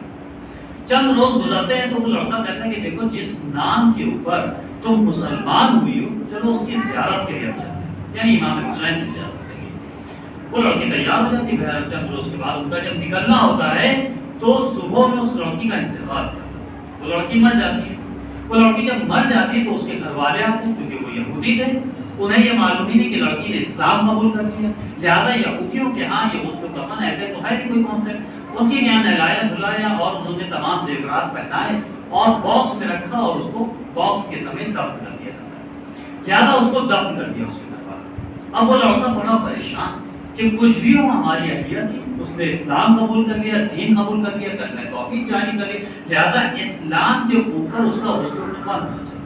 چند روز گزرتے ہیں تو وہ لڑکا کہتا ہے کہ دیکھو جس نام کے اوپر تم مسلمان ہوئی ہو چلو اس کی زیارت کے لیے اب چلتے ہیں، یعنی امام حسین کی زیارت کے لیے۔ وہ لڑکی تیار ہو جاتی ہے، چند روز کے بعد ان کا جب نکلنا ہوتا ہے تو صبح میں اس لڑکی کا انتقال ہوتا ہے، وہ لڑکی مر جاتی ہے۔ وہ لڑکی جب مر جاتی ہے تو اس کے گھر والے آتے ہیں، چونکہ وہ یہودی تھے، انہیں یہ معلوم ہی نہیں کہ لڑکی نے اسلام قبول کر لیا، لہٰذا یہودیوں کے ہاں یہ غسل و کفن ایسے تو ہے نہیں کوئی کانسیپٹ، ان کے یہاں نہلایا دھلایا اور انہوں نے تمام زیورات پہنائے اور باکس میں رکھا اور اس کو باکس کے سمیت دفن کر دیا جاتا ہے، لہٰذا اس کو دفن کر دیا اس کے گھر والوں۔ اب وہ لڑکا بڑا پریشان کہ کچھ بھی ہو ہماری اہلیہ تھی، اس نے اسلام قبول کر لیا، دین قبول کر لیا، کلمہ توحید جاری کر لیا، لہذا اسلام کے اوپر اس کا غسل و کفن ہونا چاہیے۔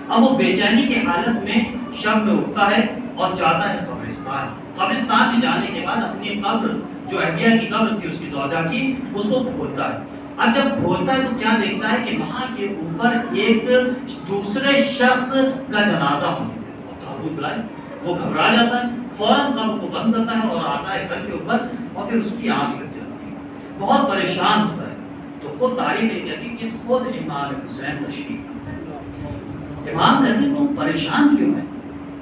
اب وہ بے چینی کی حالت میں شب میں اٹھتا ہے اور جاتا ہے قبرستان۔ قبرستان میں جانے کے بعد اپنی قبر جو اہلیہ کی قبر تھی اس کی زوجہ کی، اس کو کھولتا ہے۔ اب جب کھولتا ہے تو کیا دیکھتا ہے کہ وہاں کے اوپر ایک دوسرے شخص کا جنازہ موجود ہے، وہ تابوت لائے، وہ گھبرا جاتا ہے، فوراً قبر کو بند کرتا ہے اور آتا ہے گھر کے اوپر اور پھر اس کی آنکھ لگ جاتی ہے، بہت پریشان ہوتا ہے۔ تو خود تاریخ یہ کہتی ہے کہ خود امام حسین تشریف لاتے ہیں۔ امام کہتے ہیں تم پریشان کیوں ہے؟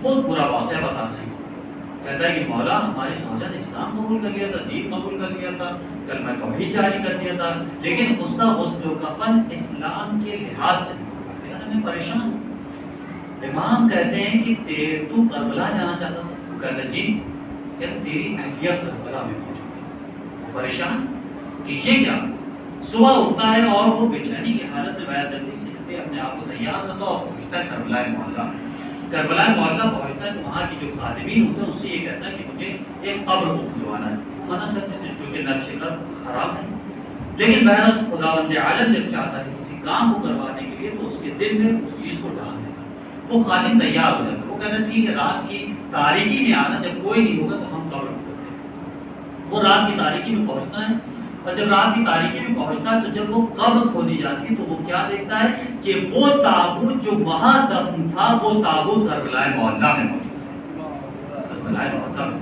خود پورا واقعہ بتاتے ہیں، کہتا ہے کہ مولا ہماری زوجہ نے اسلام قبول کر لیا تھا، دین قبول کر لیا تھا، کلمہ توحید جاری کر دیا تھا، لیکن اس کا غسل و کفن اسلام کے لحاظ سے لہٰذا میں پریشان ہوں۔ امام کہتے ہیں کہ تو کربلا جانا چاہتا تھا؟ وہ کہتا ہے جی، کہتا تیری اہلیہ کربلا میں موجود ہے۔ پریشان کہ یہ کیا؟ صبح اٹھتا ہے اور وہ بے چینی کی حالت میں باہر جلدی سے اپنے آپ کو تیار کرتا اور پہنچتا ہے کربلا معلیٰ۔ کربلا معلیٰ پہنچتا ہے تو وہاں کی جو خادمین ہوتے ہیں اسے یہ کہتا ہے کہ مجھے ایک قبر کو کھدوانا ہے، منع کرتے ہیں چونکہ نفس قبر حرام ہے، لیکن بہرحال خداوند عالم جب چاہتا ہے کسی کام کو کروانے کے لیے تو اس کے دل میں اس چیز کو ڈال دیتا ہے، وہ خادم تیار ہو جاتا ہے، وہ کہتا ہے ٹھیک ہے رات کی تاریکی میں آنا، جب کوئی نہیں ہوگا تو ہم قبر کھودتے ہیں۔ وہ رات کی تاریکی میں پہنچتا ہے اور جب رات کی تاریکی میں پہنچتا ہے تو جب وہ قبر کھودی جاتی ہے تو وہ کیا دیکھتا ہے کہ وہ تابوت جو وہاں دفن تھا وہ تابوت کربلا معلیٰ میں موجود ہے، کربلا معلیٰ میں۔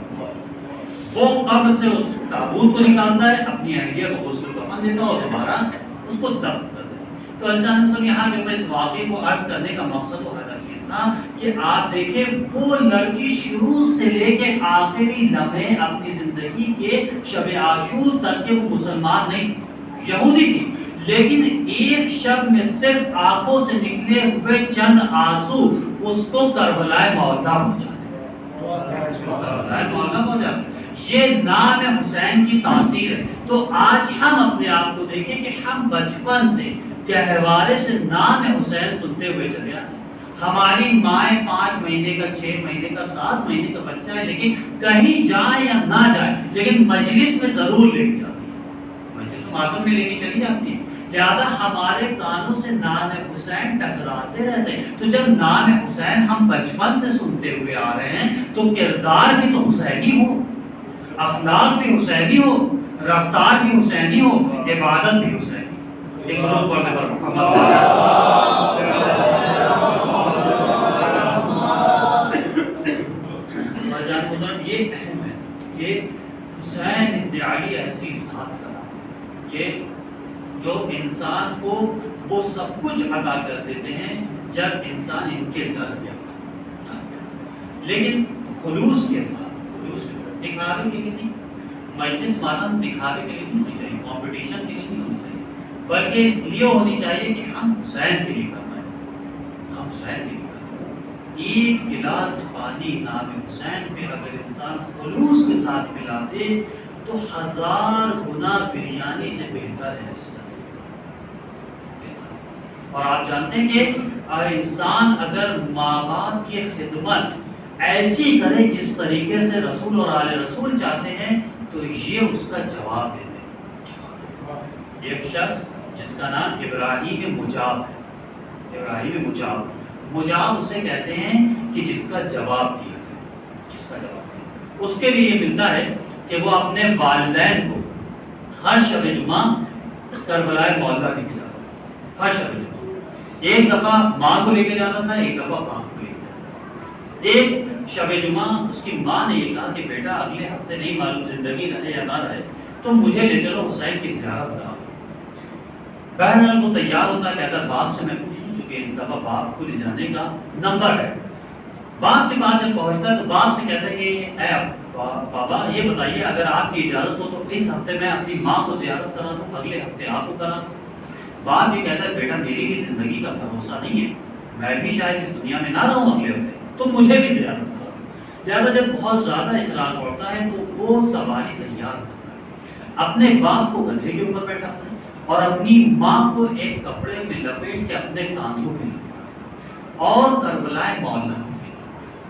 وہ قبر سے اس تابوت کو نکالتا ہے، اپنی اہلیہ کو غسل و کفن دیتا ہے اور دوبارہ اس کو دفن کر دیتا ہے۔ تو عزیزان یہاں جو میں اس واقعے کو عرض کرنے کا مقصد و ہدف یہ تھا کہ آپ دیکھیں وہ لڑکی شروع سے لے کے آخری لمحے اپنی زندگی کے شب عاشور تک کہ وہ مسلمان نہیں تھی، یہودی تھی، لیکن ایک شب میں صرف آنکھوں سے نکلے ہوئے چند آنسو اس کو کربلا معلیٰ پہنچا دے۔ یہ نام حسین کی تاثیر ہے۔ تو آج ہم اپنے آپ کو دیکھیں کہ ہم بچپن سے گہوارے سے نام حسین سنتے ہوئے چلے آتے ہیں۔ ہماری مائیں 5 مہینے کا، 6 مہینے کا، 7 مہینے کا بچہ ہے، لیکن کہیں جائے یا نہ جائے لیکن مجلس میں ضرور لے کے جاتی ہے، مجلس ماتم میں لے کے چلی جاتی ہے، لہذا ہمارے کانوں سے نام حسین ٹکراتے رہتے ہیں۔ تو جب نام حسین ہم بچپن سے سنتے ہوئے آ رہے ہیں تو کردار بھی تو حسینی ہو، اخلاق بھی حسینی ہو، رفتار بھی حسینی ہو، عبادت بھی حسینی۔ ایک درود پڑھنے پر محمد یہ اہم ہے کہ حسین ابن علی ایسی ذات کا نام کہ جو انسان کو وہ سب کچھ عطا کر دیتے ہیں جب انسان ان کے در پہ ہوتا ہے، لیکن خلوص کے ساتھ، دکھاوے کے لیے نہیں، مجلس ماتم دکھاوے کے لیے نہیں ہونی چاہیے، کمپٹیشن کے لیے نہیں ہونی چاہیے، بلکہ اس لیے ہونی چاہیے کہ ہم حسین کے لیے کرنا ہے، ہم حسین کے لیے کرنا ہے۔ ایک گلاس پانی نام حسین پہ اگر انسان خلوص کے ساتھ ملا دے تو 1000 گنا بریانی سے بہتر ہے اس سے۔ اور آپ جانتے ہیں کہ انسان اگر ماں باپ کی خدمت ایسی کرے جس طریقے سے رسول اور آل رسول چاہتے ہیں تو یہ اس کا جواب دیتے ہیں۔ ایک شخص جس کا نام ابراہیم مجاب ہے، ابراہیم مجاب اسے کہتے ہیں کہ جس کا جواب دیا جائے، جس کا جواب دیا، اس کے لیے یہ ملتا ہے کہ وہ اپنے والدین کو ہر شب جمعہ کربلا معلیٰ لے کے جاتا تھا، ہر شب جمعہ ایک دفعہ ماں کو لے کے جاتا تھا، ایک دفعہ باپ کو لے کے جاتا تھا۔ ایک شب جمعہ اس کی ماں نے یہ کہا کہ بیٹا اگلے ہفتے نہیں معلوم زندگی رہے یا نہ رہے تو مجھے لے چلو حسین کی زیارت کرا۔ بہرحال وہ تیار ہوتا ہے، کہتا ہے باپ سے میں پوچھ لوں، چونکہ اس دفعہ باپ کو لے جانے کا نمبر ہے۔ باپ کے پاس جب پہنچتا ہے تو باپ سے کہتا ہے کہ اے بابا یہ بتائیے اگر آپ کی اجازت ہو تو اس ہفتے میں اپنی ماں کو زیارت کرا دوں، اگلے ہفتے آپ کو کرا دوں۔ باپ یہ کہتا ہے بیٹا میری بھی زندگی کا بھروسہ نہیں ہے، میں بھی شاید اس دنیا میں نہ رہوں اگلے ہفتے، تو مجھے بھی زیارت کرا دو۔ لہٰذا جب بہت زیادہ اصرار پڑتا ہے تو وہ سواری تیار کرتا ہے، اپنے باپ کو گدھے کے اوپر بیٹھاتا ہے اور اپنی ماں کو ایک کپڑے میں لپیٹ کے اپنے کاندھوں پہ لگتا ہے اور کربلا مولا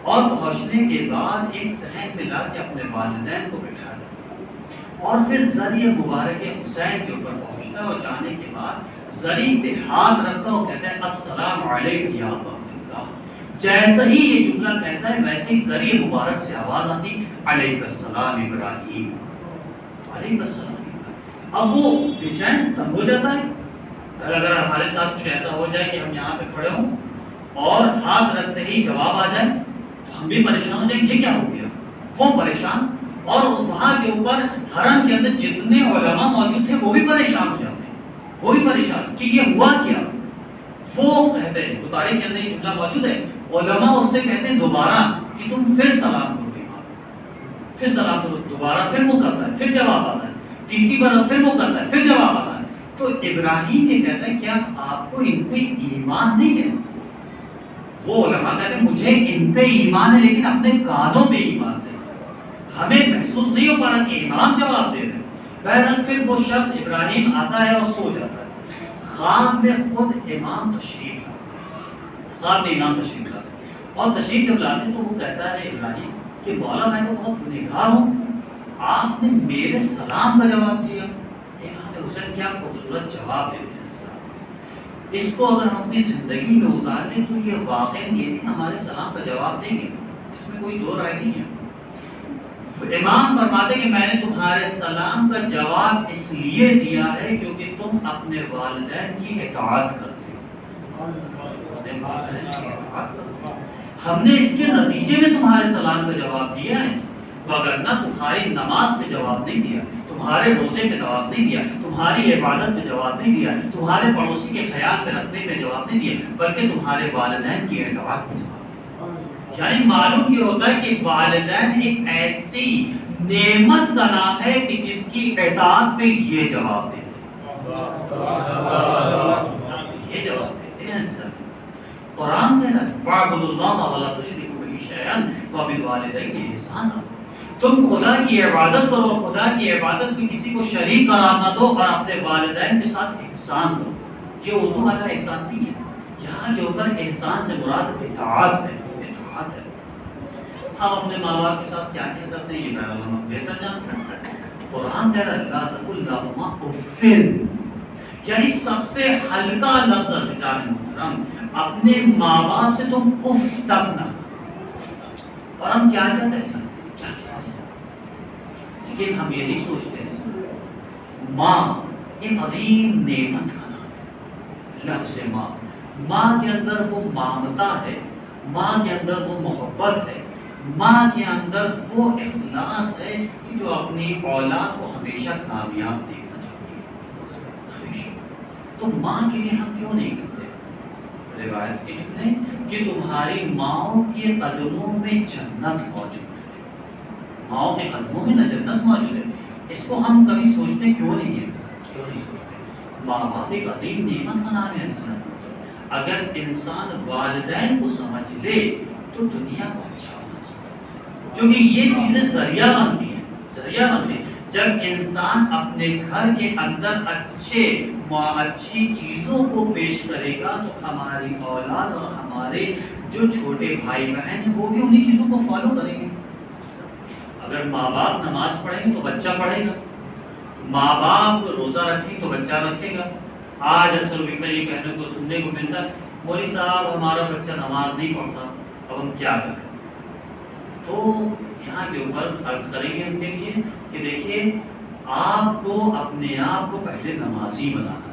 اور پہنچنے کے بعد ایک صحن میں لا کے اپنے والدین کو بٹھا دیتا ہے اور پھر ذریعہ مبارک حسین کے اوپر پہنچتا ہے اور جانے کے بعد ذریع پہ ہاتھ رکھتا ہے اور کہتا ہے السلام علیکم یا ابا عبداللہ۔ جیسا ہی یہ جملہ کہتا ہے ویسے ہی ذریعہ مبارک سے آواز آتی علیک السلام ابراہیم، علیک السلام۔ اب وہ بے چین تنگ ہو جاتا ہے، اگر ہمارے ساتھ کچھ ایسا ہو جائے کہ ہم یہاں پہ کھڑے ہوں اور ہاتھ رکھتے ہی جواب آ جائے تو ہم بھی پریشان ہو جائیں، یہ کیا ہو گیا؟ وہ پریشان، اور وہاں کے اوپر حرم کے اندر جتنے علماء موجود تھے وہ بھی پریشان ہو جاتے ہیں، وہ بھی پریشان کہ یہ ہوا کیا؟ وہ کہتے ہیں تو تاریخ کے اندر یہ جملہ موجود ہے، علماء اس سے کہتے ہیں دوبارہ کہ تم پھر سلام کرو، پھر سلام کرو، دوبارہ پھر وہ کرتا ہے، پھر جواب آتا ہے، تیسری بار پھر وہ کرتا ہے، پھر جواب آتا ہے۔ تو ابراہیم یہ کہتا ہے کیا آپ کو ان پہ ایمان نہیں ہے؟ وہ علماء کہتے ہیں مجھے ان پہ ایمان ہے لیکن اپنے کانوں پہ ایمان نہیں، ہمیں محسوس نہیں ہو پا رہا کہ امام جواب دے رہے ہیں۔ بہرحال پھر وہ شخص ابراہیم آتا ہے اور سو جاتا ہے، خواب میں خود امام تشریف لاتے ہیں، خواب میں امام تشریف لاتے ہیں اور تشریف جب لاتے ہیں تو وہ کہتا ہے ابراہیم کہ مولا میں تو بہت گنہگار ہوں، آپ نے میرے سلام کا جواب دیا۔ امام حسین کیا خوبصورت جواب دیتے ہیں، اس کو اگر ہم اپنی زندگی میں اتار لیں تو یہ واقعی یہ بھی ہمارے سلام کا جواب دیں گے، اس میں کوئی دو رائے نہیں ہے۔ امام فرماتے کہ میں نے تمہارے سلام کا جواب اس لیے دیا ہے کیونکہ تم اپنے والدین کی اطاعت کرتے ہو، اپنے والدین کی اطاعت کرتے ہو، ہم نے اس کے نتیجے میں تمہارے سلام کا جواب دیا ہے، وگرنہ تمہاری نماز پہ جواب نہیں دیا، تمہارے روزے پہ جواب نہیں دیا، تمہاری عبادت پہ جواب نہیں دیا، تمہارے پڑوسی کے خیال پہ رکھنے پہ جواب نہیں دیا، بلکہ تمہارے والدین کی اطاعت پہ جواب دیا۔ یعنی معلوم یہ ہوتا ہے کہ والدین ایک ایسی نعمت کا نام ہے کہ جس کی اطاعت پہ یہ جواب دیتے ہیں، یہ جواب دیتے ہیں۔ قرآن کہہ رہا ہے فَاعْبُدُوا اللَّهَ وَلَا تُشْرِكُوا بِهِ شَيْئًا وَبِالْوَالِدَيْنِ إِحْسَانًا۔ تم خدا کی عبادت کرو اور خدا کی عبادت میں کسی کو شریک قرار نہ دو اور اپنے والدین کے ساتھ احسان کرو۔ یہ اردو والا احسان نہیں ہے، یہاں کے اوپر احسان سے مراد اطاعت ہے، اطاعت ہے۔ ہم اپنے ماں باپ کے ساتھ کیا کیا کرتے ہیں یہ بہرحال ہم بہتر جانتے ہیں۔ قرآن کہہ رہا ہے لا تقل لهما اف، یعنی سب سے ہلکا لفظ عزیزان محترم، اپنے ماں باپ سے تم اف تک نہ کرو۔ اور ہم کیا کیا کہتے ہیں، کیا کیا لیکن ہم یہ نہیں سوچتے ہیں ماں ایک عظیم نعمت کا نام ہے، لفظ ماں، ماں کے اندر وہ مامتا ہے، ماں کے اندر وہ محبت ہے، ماں کے اندر وہ اخلاص ہے کہ جو اپنی اولاد کو ہمیشہ کامیاب دیکھنا چاہتی ہے، ہمیشہ۔ تو ماں کے لیے ہم کیوں نہیں کرتے؟ روایت کے جتنے کہ تمہاری ماؤں کے قدموں میں جنت موجود ہے، ماؤں کے قدموں میں نہ جنت موجود ہے، اس کو ہم کبھی سوچتے کیوں نہیں ہے؟ کیوں نہیں سوچتے؟ ماں باپ ایک عظیم نعمت کا نام ہے انسان۔ اگر انسان والدین کو سمجھ لے تو دنیا کو اچھا ہونا چاہیے، کیونکہ یہ چیزیں ذریعہ بنتی ہیں، ذریعہ بنتی ہیں۔ جب انسان اپنے گھر کے اندر اچھی چیزوں کو پیش کرے گا تو ہماری اولاد اور ہمارے جو چھوٹے بھائی بہن ہیں وہ بھی انہی چیزوں کو فالو کریں گے۔ اگر ماں باپ نماز پڑھیں گے تو بچہ پڑھے گا، ماں باپ روزہ رکھیں تو بچہ رکھے گا۔ آج اکثر یہ کہنے کو سننے کو ملتا ہے مولوی صاحب ہمارا بچہ نماز نہیں پڑھتا، اب ہم کیا کریں؟ تو یہاں کے اوپر عرض کریں گے ان کے لیے کہ دیکھیے آپ کو اپنے آپ کو پہلے نمازی بنانا،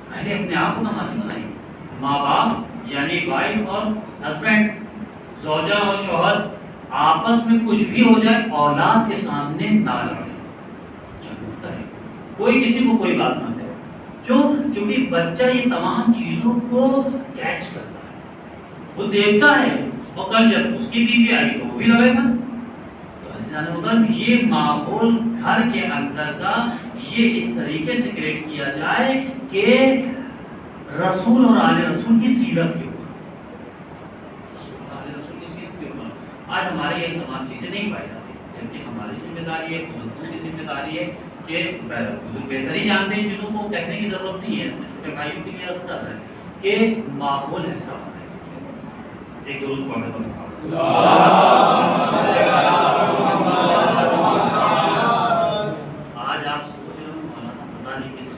پہلے اپنے آپ کو نمازی بنائیے۔ ماں باپ یعنی وائف اور ہسبینڈ، زوجہ اور شوہر، آپس میں کچھ بھی ہو جائے اولاد کے سامنے نہ لڑیں، جھگڑا کریں، کوئی کسی کو کوئی بات نہ کرے، کیونکہ بچہ یہ تمام چیزوں کو کیچ کرتا ہے، وہ دیکھتا ہے، اور کل جب اس کی بیوی آئی تو وہ بھی لڑے گا۔ تو عزیزان محترم یہ ماحول گھر کے اندر کا یہ اس طریقے سے کریٹ کیا جائے کہ رسول اور آل رسول کی سیرت کے اوپر، رسول آج ہماری یہ تمام چیزیں نہیں پائی جاتی، جبکہ ہماری ذمہ داری ہے، بزرگوں کی ذمہ داری ہے کہ بزرگ بہتر ہی جانتے ہیں چیزوں کو، کہنے کی ضرورت نہیں ہے، اپنے چھوٹے بھائیوں کے لیے عرض کر رہے ہیں کہ ماحول ایسا ہونا ہے۔ ایک درود پڑھنے پر آج آپ سوچ رہے ہو مولانا پتہ نہیں کس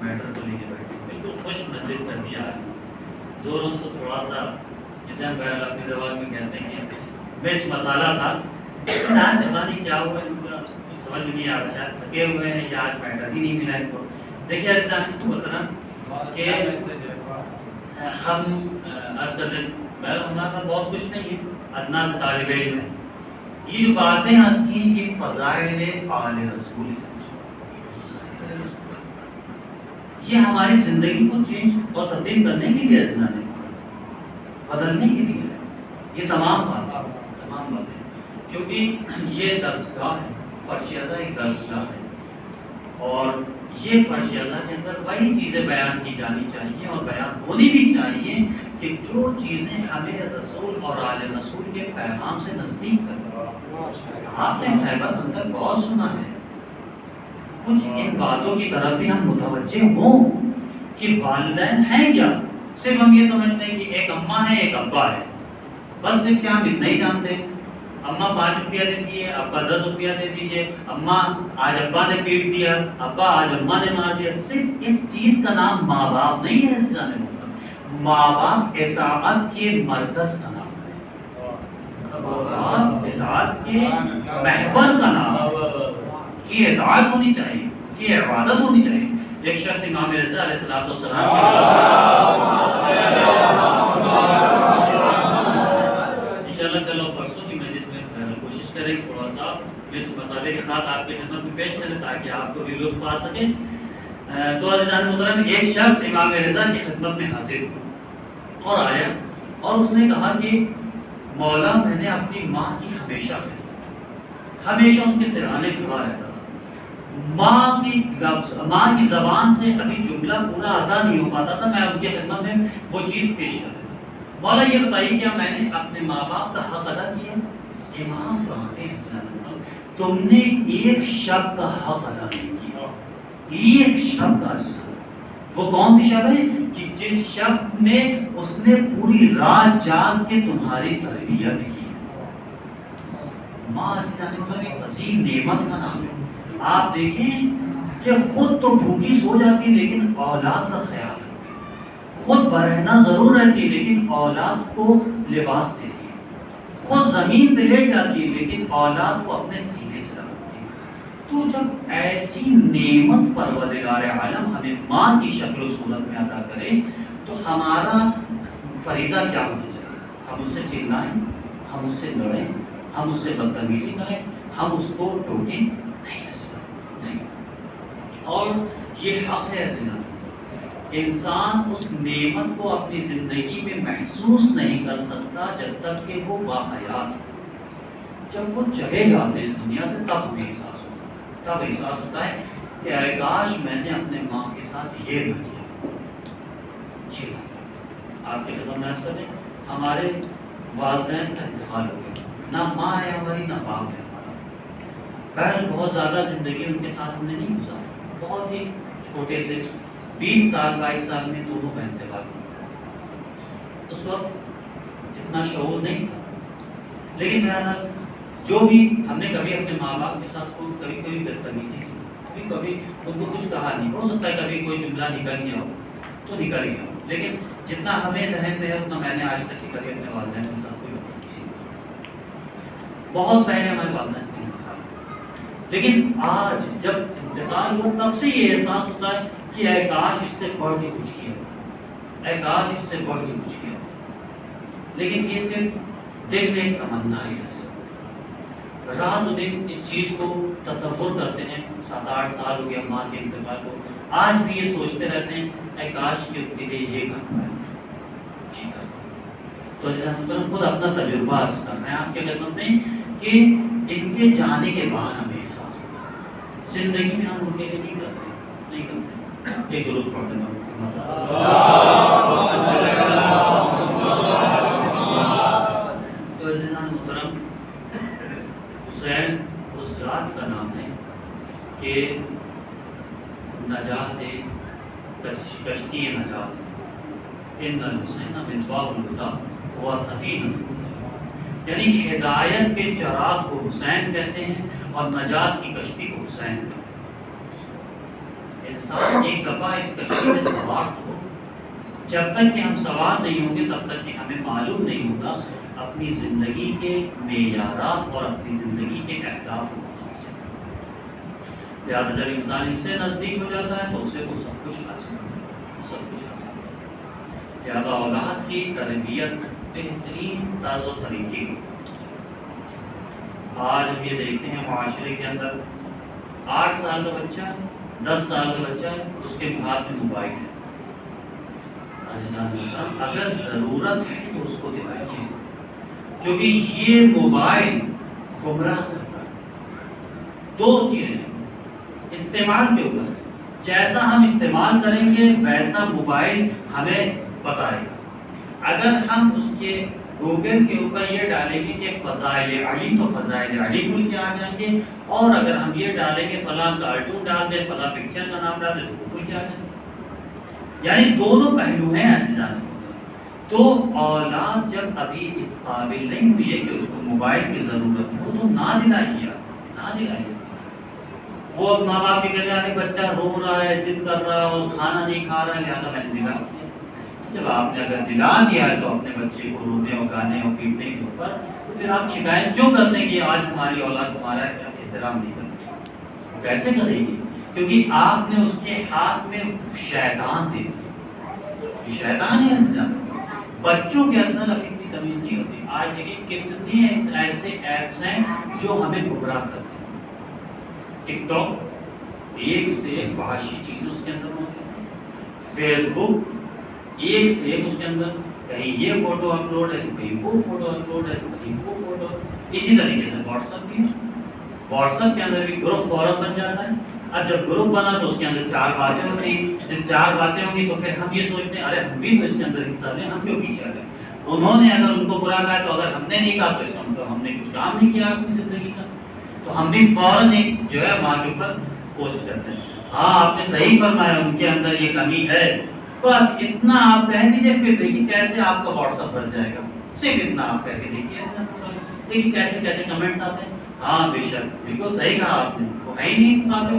میٹر کو لے کے بیٹھے، بالکل خوش مجلس کر دیا آج۔ دو روز تو تھوڑا سا جسے ہم بہرحال اپنی زبان میں کہتے ہیں کہ مرچ مسالہ تھا، لیکن آج پتہ نہیں کیا ہوا ان کا کچھ سمجھ میں نہیں آ رہا، شاید تھکے ہوئے ہیں یا آج میٹر ہی نہیں ملا ان کو۔ دیکھیے عزیزان محترم کہ ہم عرض کر دیں بہرحال ہمارا بہت کچھ نہیں ہے، ادنا سے طالب علم ہے، یہ جو باتیں عرض کی یہ فضائل آل رسول ہے، یہ ہماری زندگی کو چینج اور تبدیل کرنے کے لیے عزیزان ہے، بدلنے کے لیے ہے یہ تمام باتیں، کیونکہ یہ درسگاہ ہے، فرش اعضاء ایک درسگاہ ہے، اور یہ فرش اعضاء کے اندر وہی چیزیں بیان کی جانی چاہیے اور بیان ہونی بھی چاہیے کہ جو چیزیں ہمیں رسول اور آل رسول کے پیغام سے نزدیک کریں۔ آپ نے خیبر اندر بہت سنا ہے، کچھ ان باتوں کی طرف بھی ہم متوجہ ہوں کہ والدین ہیں کیا، صرف ہم یہ سمجھتے ہیں کہ ایک اماں ہے ایک ابا ہے، بس صرف کیا ہم اتنا ہی جانتے ہیں، اماں 5 روپیہ دیتی ہے، ابا 10 روپیہ دے دیجیے، اماں آج ابا نے پیٹ دیا، ابا آج اماں نے مار دیا، صرف اس چیز کا نام ماں باپ نہیں ہے عزیزان محترم، ماں باپ اطاعت کے مرکز کا نام ہے، ماں باپ اطاعت کے محور کا نام ہے، کی اطاعت ہونی چاہیے، کی عبادت ہونی چاہیے۔ ایک شخص امام رضا علیہ السلام انشاءاللہ کل اور پرسوں کی مجلس میں کوشش کریں تھوڑا سا مرچ مسالے کے ساتھ آپ کی خدمت میں پیش کریں تاکہ آپ کو بھی لطف آ سکے۔ تو عزیزان محترم ایک شخص امام رضا کی خدمت میں حاضر ہوا اور آیا اور اس نے کہا کہ مولا میں نے اپنی ماں کی ہمیشہ ان کے سرانے پہ رہتا تھا، ماں کی زبان سے ابھی جملہ پورا ادا نہیں ہو پاتا تھا، میں ان کی خدمت میں وہ چیز پیش کر دیتا۔ مولا یہ بتائیے کیا میں نے اپنے ماں باپ کا حق ادا کیا؟ امام فرماتے ہیں تم نے ایک شب کا حق ادا نہیں کیا، ایک شب کا۔ وہ کون سی شب ہے کہ جس شب میں اس نے پوری رات جاگ کے تمہاری تربیت کی۔ ماں ایک عظیم نعمت کا نام ہے۔ آپ دیکھیں کہ خود تو بھوکی سو جاتی لیکن اولاد کا خیال رکھتی، خود برہنہ ضرور رہتی لیکن اولاد کو لباس دیتی ہے، خود زمین پہ لیٹ جاتی لیکن اولاد کو اپنے سینے سے رکھتی ہے۔ تو جب ایسی نعمت پروردگار عالم ہمیں ماں کی شکل و صورت میں عطا کرے تو ہمارا فریضہ کیا ہونا چاہیے؟ ہم اس سے چلائیں، ہم اس سے لڑیں، ہم اس سے بدتمیزی کریں، ہم اس کو ٹوکیں؟ نہیں، اور یہ حق ہے عزیزان، انسان اس نعمت کو اپنی زندگی میں محسوس نہیں کر سکتا جب تک کہ وہ باحیات ہو۔ جب وہ چلے جاتے اس دنیا سے تب انہیں احساس ہوتا ہے، تب احساس ہوتا ہے کہ اے کاش میں نے اپنے ماں کے ساتھ یہ نہ کیا۔ جی آپ کی خدمت میں عرض کر دیں ہمارے والدین کا انتقال ہو گیا، نہ ماں ہے ہماری نہ باپ ہے ہمارا، بہرحال بہت زیادہ زندگی ان کے ساتھ ہم نے نہیں گزاری، بہت ہی چھوٹے سے 20 سال 22 سال میں دونوں کا انتقال ہوا۔ اس وقت اتنا شعور نہیں تھا، لیکن بہرحال جو بھی ہم نے کبھی اپنے ماں باپ کے ساتھ کبھی بدتمیزی کی، کبھی ان کو کچھ کہا نہیں، ہو سکتا ہے کبھی کوئی جملہ نکل گیا ہو تو نکل گیا ہو، لیکن جتنا ہمیں ذہن میں ہے اتنا میں نے آج تک کبھی اپنے والدین کے ساتھ کوئی بدتمیزی نہیں۔ بہت پہلے ہمارے والدین کا انتقال ہوا، لیکن آج جب انتقال ہوا تب سے یہ احساس ہوتا ہے کہ اے کاش اس سے بڑھ کے کچھ کیا، اے کاش اس سے بڑھ کے کچھ کیا، لیکن یہ صرف دل میں ایک تمنا ہے۔ رات و دن اس چیز کو تصور کرتے ہیں، 7-8 سال ہو گیا ماں کے انتقال کو، آج بھی یہ سوچتے رہتے ہیں اے کاش کہ ان کے لیے یہ کر پائے، یہ کر پائے۔ تو جیسا محترم خود اپنا تجربہ عرض کر رہے ہیں آپ کے خدمت میں کہ ان کے جانے کے بعد ہمیں احساس ہوتا ہے زندگی میں ہم ان کے لیے نہیں کرتے۔ ایک درود پڑھتے ہیں تو عزیزان محترم، حسین اس ذات کا نام ہے کہ نجات کشتی نجات، ان الحسین مصباح الہدی و سفینۃ، یعنی ہدایت کے چراغ کو حسین کہتے ہیں اور نجات کی کشتی کو حسین کہتے ہیں۔ انسان ایک دفعہ اس کشتی میں سوار ہو، جب تک کہ ہم سوار نہیں ہوں گے تب تک کہ ہمیں معلوم نہیں ہوگا اپنی زندگی کے معیارات اور اپنی زندگی کے اہداف کو حاصل۔ لہٰذا جب انسان ان سے نزدیک ہو جاتا ہے تو اسے وہ سب کچھ حاصل ہوتا ہے، سب کچھ حاصل ہوتا ہے۔ لہٰذا اولاد کی تربیت بہترین طرز و طریقے کی، آج ہم یہ دیکھتے ہیں معاشرے کے اندر 8 سال کا بچہ ہے، 10 سال کا بچہ ہے، اس کے ہاتھ میں موبائل ہے۔ اگر ضرورت ہے تو اس کو دلائیے، کیونکہ یہ موبائل گمراہ کرتا ہے۔ 2 چیزیں استعمال کے اوپر، جیسا ہم استعمال کریں گے ویسا موبائل ہمیں بتائے گا۔ اگر ہم اس کے گوگل کے اوپر یہ ڈالیں گے کہ فضائل علی تو فضائل علی بول کے آ جائیں گے، اور اگر ہم یہ ڈالیں گے فلاں کارٹون ڈال دیں، فلاں پکچر کا نام ڈال دیں تو بول کے آ جائیں گے۔ یعنی دونوں پہلو ہیں عزیزان۔ تو اولاد جب ابھی اس قابل نہیں ہوئی ہے کہ اس کو موبائل کی ضرورت ہو تو نہ دلائیے، نہ دلائیے۔ وہ ماں باپ بھی کہتے ہیں بچہ رو رہا ہے، ضد کر رہا ہے، کھانا نہیں کھا رہا ہے، لہٰذا میں نے دلا دیا۔ جب آپ نے اگر دلا دیا ہے تو اپنے بچے کو رونے اور گانے اور پیٹنے کے اوپر، تو پھر آپ شکایت کیوں کرتے ہیں کہ آج ہماری اولاد ہمارا احترام نہیں کرتی؟ کیسے کرے گی؟ کیونکہ آپ نے اس کے ہاتھ میں شیطان دے دیا۔ یہ شیطان ہے عزیزان۔ بچوں کے اندر اب اتنی تمیز نہیں ہوتی۔ آج دیکھیں کتنے ایسے ایپس ہیں جو ہمیں گمراہ کرتے ہیں۔ ٹک ٹاک، ایک سے ایک فحاشی چیزیں اس کے اندر موجود ہیں۔ فیس بک، ایک سے ایک اس کے اندر کہیں یہ فوٹو اپلوڈ ہے، کہیں وہ فوٹو اپلوڈ ہے، کہیں وہ فوٹو۔ اسی طریقے سے واٹس ایپ بھی ہے، واٹس ایپ کے اندر بھی گروپ فورم بن جاتا ہے۔ اب جب گروپ بنا تو اس کے اندر 4 باتیں ہوتی ہیں، جب 4 باتیں ہوں گی تو پھر ہم یہ سوچتے ہیں ارے ہم بھی تو اس کے اندر حصہ لیں، ہم کیوں پیچھے رہیں؟ انہوں نے اگر ان کو برا کہا تو اگر ہم نے نہیں کہا تو اس کا مطلب ہم نے کچھ کام نہیں کیا اپنی زندگی کا، تو ہم بھی فوراً ایک جو ہے ماں کے اوپر پوسٹ کرتے ہیں، ہاں آپ نے صحیح فرمایا ان کے اندر یہ کمی ہے، بس اتنا آپ کہہ دیجئے، پھر دیکھیے کیسے آپ کا واٹس ایپ بھر جائے گا۔ صرف اتنا آپ کہہ کے دیکھیے کیسے کیسے کمنٹس آتے ہیں۔ ہاں بے شک بالکل صحیح کہا آپ نے، وہ ہے ہی نہیں اس قابل،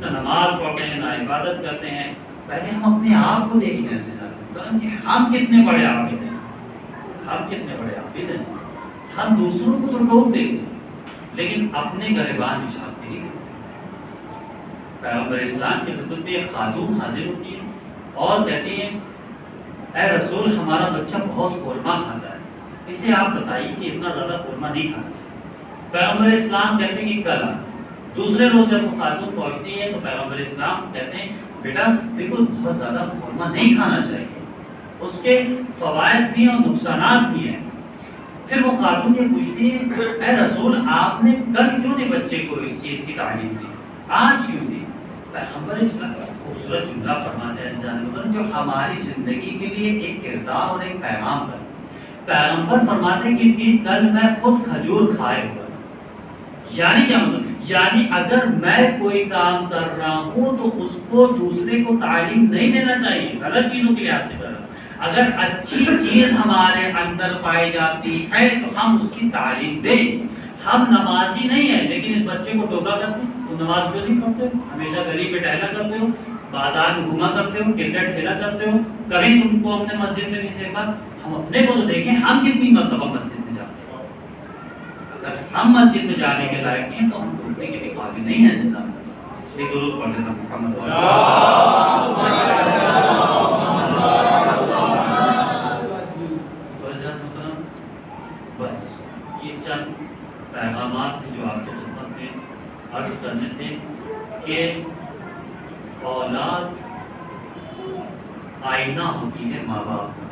نہ نماز پڑھتے ہیں نہ عبادت کرتے ہیں۔ پہلے ہم اپنے آپ کو دیکھیں ایسے کہ ہم کتنے بڑے عابد ہیں، ہم کتنے بڑے عابد ہیں۔ ہم دوسروں کو تو لوگ دیکھتے ہیں لیکن اپنے گریبان میں چھاپتے نہیں۔ پیغمبر اسلام کی خدمت میں ایک خاتون حاضر ہوتی ہے اور کہتی ہے اے رسول ہمارا بچہ بہت خورما کھاتا ہے، اسے آپ بتائیے کہ اتنا زیادہ خورما نہیں کھانا چاہیے۔ پیغمبر اسلام کہتے ہیں کہ کل آنا۔ دوسرے روز جب وہ خاتون پہنچتی ہے تو پیغمبر اسلام کہتے ہیں بیٹا دیکھو بہت زیادہ خورما نہیں کھانا چاہیے، اس کے فوائد بھی اور نقصانات بھی ہیں۔ پھر وہ خاتون یہ پوچھتی ہے اے رسول آپ نے کل کیوں نہیں بچے کو اس چیز کی تعلیم دی، آج کیوں دی؟ پیغمبر اسلام خوبصورت جملہ فرماتے ہیں جو ہماری زندگی کے لیے ایک کردار اور ایک پیغام ہے۔ پیغمبر فرماتے ہیں کہ کل میں خود کھجور کھائے ہوا، یعنی کیا مطلب؟ یعنی اگر میں کوئی کام کر رہا ہوں تو اس کو دوسرے کو تعلیم نہیں دینا چاہیے، غلط چیزوں کے لحاظ سے کر رہا ہوں۔ اگر اچھی چیز ہمارے اندر پائی جاتی ہے تو ہم اس کی تعلیم دیں۔ ہم نمازی نہیں ہیں لیکن اس بچے کو ٹوکا کرتے ہیں تو نماز کیوں نہیں پڑھتے؟ ہمیشہ گلی پہ ٹہلا کرتے ہو، بازار میں گھوما کرتے ہو، کرکٹ کھیلا کرتے ہو، کبھی تم کو ہم نے مسجد میں نہیں دیکھا۔ ہم اپنے کو تو دیکھیں ہم کتنی مرتبہ مسجد میں جاتے ہیں۔ اگر ہم مسجد میں جانے کے لائق ہیں تو ہم ٹوکنے کے بھی قابل نہیں ہیں۔ ایک درود پڑھ لیتا محمد بس یہ چند پیغامات تھے جو آپ کی خدمت میں عرض کرنے تھے کہ اولاد آئینہ ہوتی ہے ماں باپ کا،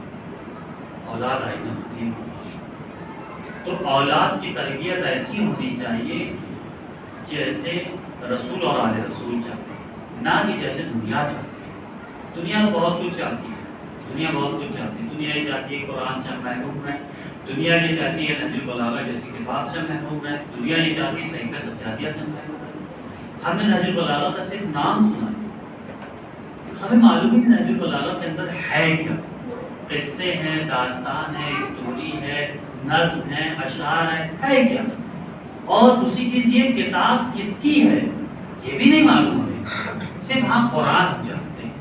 اولاد آئینہ ہوتی ہے ماں باپ، تو اولاد کی تربیت ایسی ہونی چاہیے جیسے رسول اور آل رسول چاہتے ہیں، نہ کہ جیسے دنیا چاہتی ہے۔ دنیا بہت کچھ چاہتی ہے، دنیا بہت کچھ چاہتی ہے، دنیا یہ چاہتی ہے قرآن سے ہم محروم رہیں، دنیا یہ چاہتی ہے نہج البلاغہ جیسی کتاب سے محروم ہے، دنیا یہ چاہتی ہے صحیفہ سجادیہ سے محروم ہے۔ ہم نے نہج البلاغہ کا صرف نام سنا ہے، ہمیں معلوم ہی نہج البلاغہ کے اندر ہے کیا، قصے ہیں، داستان ہے، اسٹوری ہے، نظم ہے، اشعار ہے کیا؟ اور دوسری چیز یہ کتاب کس کی ہے یہ بھی نہیں معلوم ہمیں، صرف ہاں قرآن ہم جانتے ہیں،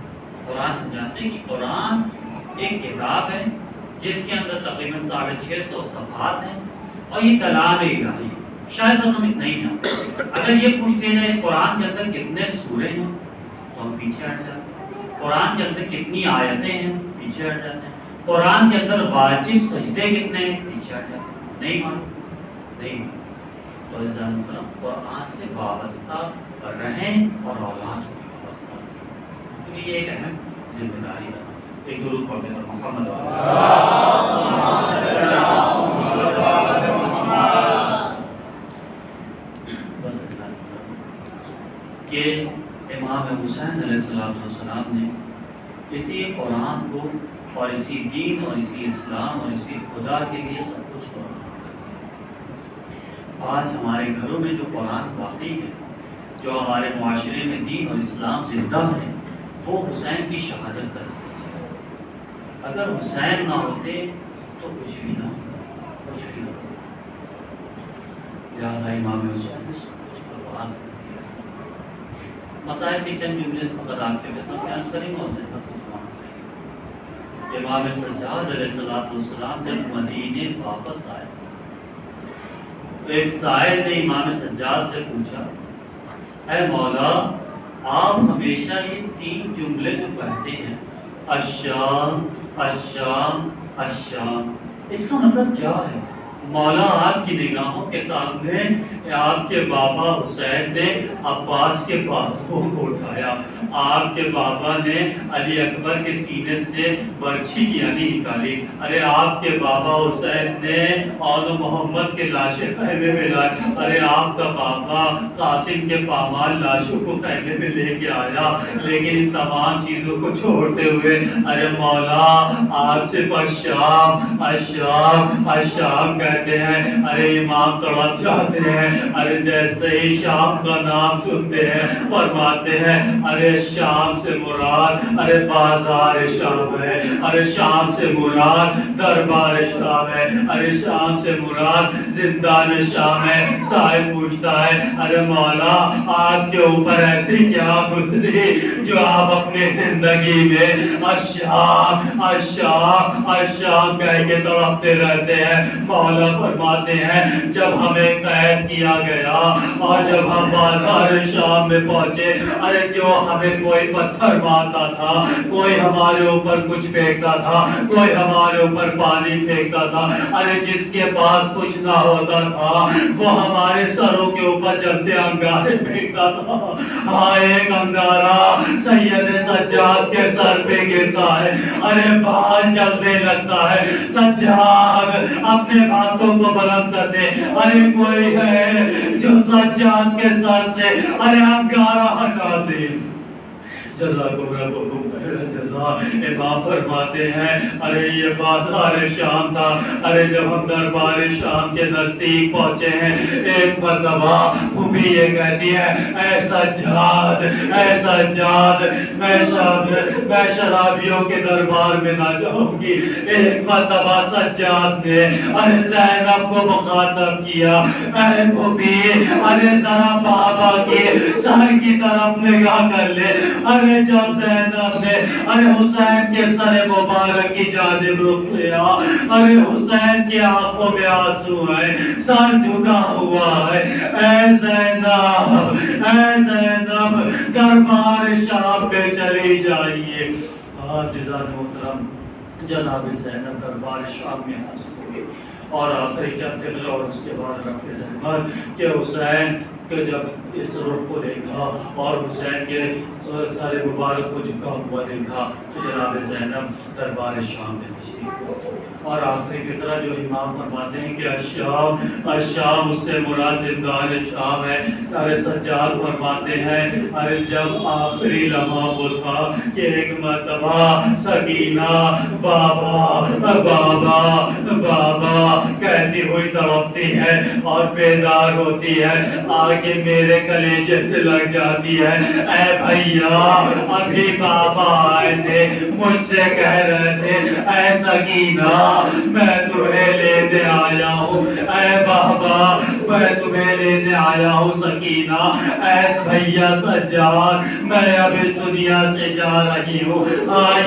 قرآن ہم جانتے ہیں کہ قرآن ایک کتاب ہے جس کے اندر تقریباً 650 صفحات ہیں اور یہ کلام الہی، شاید بس ہم اتنا ہی جانتے ہیں۔ اگر یہ پوچھتے ہیں اس قرآن کے اندر کتنے سورے ہیں تو ہم پیچھے ہٹ جاتے ہیں، قرآن کے اندر کتنی آیتیں ہیں پیچھے ہٹ جاتے ہیں، قرآن کے اندر واجب سجدے کتنے ہیں پیچھے ہٹ جاتے ہیں، نہیں معلوم، نہیں معلوم۔ تو عزیزان محترم قرآن سے وابستہ رہیں اور اولاد کو بھی وابستہ رہیں، کیونکہ یہ ایک اہم ذمہ داری ہے۔ ایک درود پڑھتے ہیں محمد بس عزیزان محترم کہ امام حسین علیہ السلام نے اسی قرآن کو اور اسی دین اور اسی اسلام اور اسی خدا کے لیے سب کچھ قرآن۔ آج ہمارے گھروں میں جو قرآن واقعی ہے، جو ہمارے معاشرے میں دین اور اسلام زندہ ہے، وہ حسین کی شہادت کا نتیجہ ہے۔ اگر حسین نہ ہوتے تو کچھ بھی نہ ہوتا، کچھ بھی نہ ہوتا۔ لہٰذا امام حسین نے سب کچھ قربان کر دیا۔ مسائل کے چند جملے فقط آپ کے خدمت میں عرض کریں گے اور ذہن کو تمام کریں گے۔ امام سجاد علیہ السلام جب مدینے واپس آئے، ایک سائل نے امام سجاد سے پوچھا، اے مولا آپ ہمیشہ یہ 3 جملے جو کہتے ہیں الشام الشام الشام، اس کا مطلب کیا ہے؟ مولا آپ کی نگاہوں کے سامنے آپ کے بابا حسین نے عباس کے بازوؤں کو اٹھایا، آپ کے بابا نے علی اکبر کے سینے سے برچھی کی یعنی نکالی، ارے آپ کے بابا حسین نے اور محمد کے لاشیں خیمے میں لائے، ارے آپ کا بابا قاسم کے پامال لاشوں کو خیمے میں لے کے آیا، لیکن ان تمام چیزوں کو چھوڑتے ہوئے ارے مولا آپ صرف الشام الشام الشام کہتے ہیں۔ ارے امام تڑپ جاتے ہیں، ارے جیسے ہی شام کا نام سنتے ہیں فرماتے ہیں ارے شام سے مراد ارے بازار شام ہے، ارے شام سے مراد دربار شام ہے، ارے شام سے مراد زندان شام ہے۔ صاحب پوچھتا ہے ارے مولا آپ کے اوپر ایسی کیا گزری جو آپ اپنی زندگی میں الشام الشام الشام کہہ کے تڑپتے رہتے ہیں؟ مولا فرماتے ہیں جب ہمیں قید کیا گیا اور جب ہم بازار شام میں پہنچے، ارے جو ہمیں کوئی پتھر مارتا تھا، کوئی ہمارے اوپر کچھ پھینکتا تھا، کوئی ہمارے اوپر پانی پھینکتا تھا، ارے جس کے پاس کچھ نہ ہوتا تھا وہ ہمارے سروں کے اوپر جلتے انگارے پھینکتا تھا۔ ہاں ایک انگارہ سید سجاد کے سر پہ گرتا ہے، ارے بال جلنے لگتا ہے، سجاد اپنے ہاتھوں کو بلند کر دے، ارے کوئی ہے جو سجاد کے سر سے ارے انگارہ ہٹا دے۔ جزاکم ربکم خیر الجزا۔ امام فرماتے ہیں ارے یہ بازار شام تھا، ارے جب ہم دربار شام کے نزدیک پہنچے ہیں، ایک مرتبہ پھوپھی یہ کہتی ہے اے سجاد اے سجاد میں شرابیوں کے دربار میں نہ جاؤں گی۔ ایک مرتبہ سجاد نے ارے زینب کو مخاطب کیا، اے پھوپھی ارے ذرا بابا کے سر کی طرف نگاہ کر لے۔ ارے جب زینب نے ارے حسین کے سر مبارک کی جانب رخ کیا، ارے حسین کی آنکھوں میں آنسو ہے، سر جھکا ہوا ہے۔ اے زینب دربار شام پہ چلی جائیے۔ عزیزان محترم جناب زینب دربار شام میں حاضر ہوئے اور آخری چند فقرے اور اس کے بعد رفع زحمت کہ حسین کہ جب اس رخ کو دیکھا اور حسین کے سارے مبارک کو جھکا ہوا دیکھا تو جناب زینب دربار شام میں تشریف لائی۔ اور آخری فقرہ جو امام فرماتے ہیں کہ الشام اس سے مراد زندان شام ہے۔ ارے سجاد فرماتے ہیں ارے جب آخری لمحہ وہ تھا کہ ایک مرتبہ سکینہ بابا بابا بابا کہتی ہوئی تڑپتی ہے اور بیدار ہوتی ہے، آگے میرے کلیجے سے لگ جاتی ہے، اے بھیا ابھی بابا آئے تھے مجھ سے کہہ رہے تھے اے سکینہ میں تمہیں لینے آیا ہوں، اے بابا میں تمہیں لینے آیا ہوں سکینہ، ایس بھیا سجاد میں اب اس دنیا سے جا رہی ہوں۔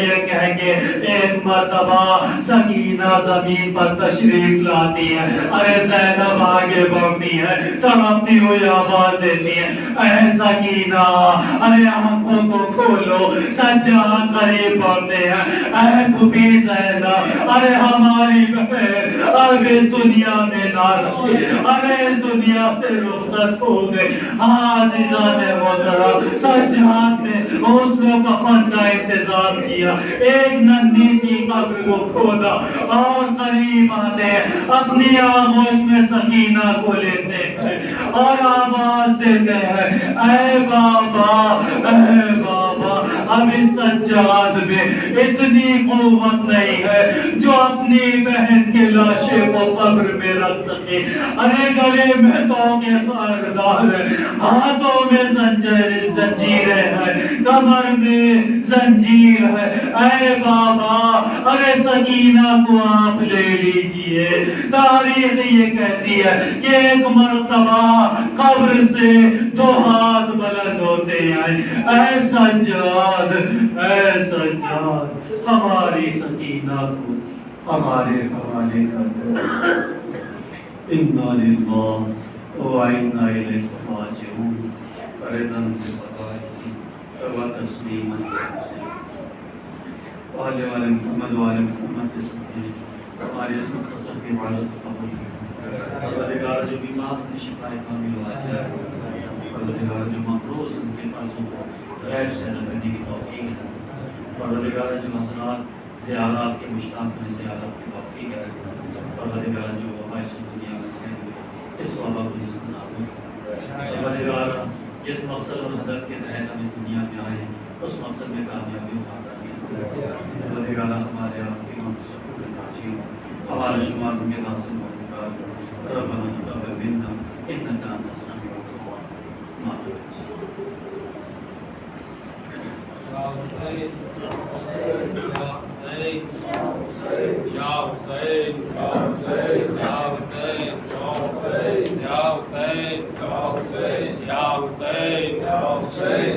یہ کہہ کے ایک مرتبہ سکینہ زمین پر تشریف لاتی ہے، ارے زینب آگے بڑھتی ہے، تڑپتی ہوئی آواز دیتی ہے اے سکینہ ارے آنکھوں کو کھولو، سجاد قریب بڑھتے ہیں، اے بھوبی زینب ارے ہماری بہن اب اس دنیا میں نہ رہی، ارے اس دنیا سے رخصت ہو گئی۔ عزیزان محترم سجاد نے غسل کفن کا انتظام کیا، ایک ننھی سی قبر کو کھودا اور قریب آتے اپنی آغوش میں سکینہ کو لیتے ہیں اور آواز دیتے ہیں اے بابا اے بابا۔ اب اس سجاد میں اتنی قوت نہیں ہے جو اپنی بہن کے لاشے کو قبر میں رکھ سکے، ارے گلے میں تو کے خاردار ہے، ہاتھوں میں زنجیریں ہیں، کمر میں زنجیر ہے، اے بابا ارے سکینہ کو آپ لے لیجئے۔ تاریخ یہ کہتی ہے کہ ایک مرتبہ قبر سے دو ہاتھ بلند ہوتے ہیں، اے سجاد ہماری سکینہ کو ہمارے حوالے کر دو۔ انا للہ و انا الیہ راجعون۔ رضاً بقائه و تسلیما آل محمد و آل محمد تسلیم۔ ہماری اس مختصر سی عبادت قبول فرما۔ پروردگار جو بیمار اپنی شفا کامل واجب ہے، پروردگار جو مقروض ان کے پاسوں کو غیب سے ادا کرنے کی توفیق ہے، پروردگار جو حضرات زیارات کے مشتاق میں زیارت کی توفیق ہے، پروردگار جو وبا اس دنیا میں ہے اس وبا کو جس کا نابود ہے، پروردگار جس مقصد اور ہدف کے تحت ہم اس دنیا میں آئے اس مقصد میں کامیابی پروردگار ہمارے آپ کی منصوبوں میں تاجی ہو، ہمارا شمار ان کے ناصر مددگار ربنا تقبل منا انک انت السمیع العلیم۔ یا حسین یا حسین یا حسین یا حسین یا حسین یا حسین یا حسین یا حسین یا حسین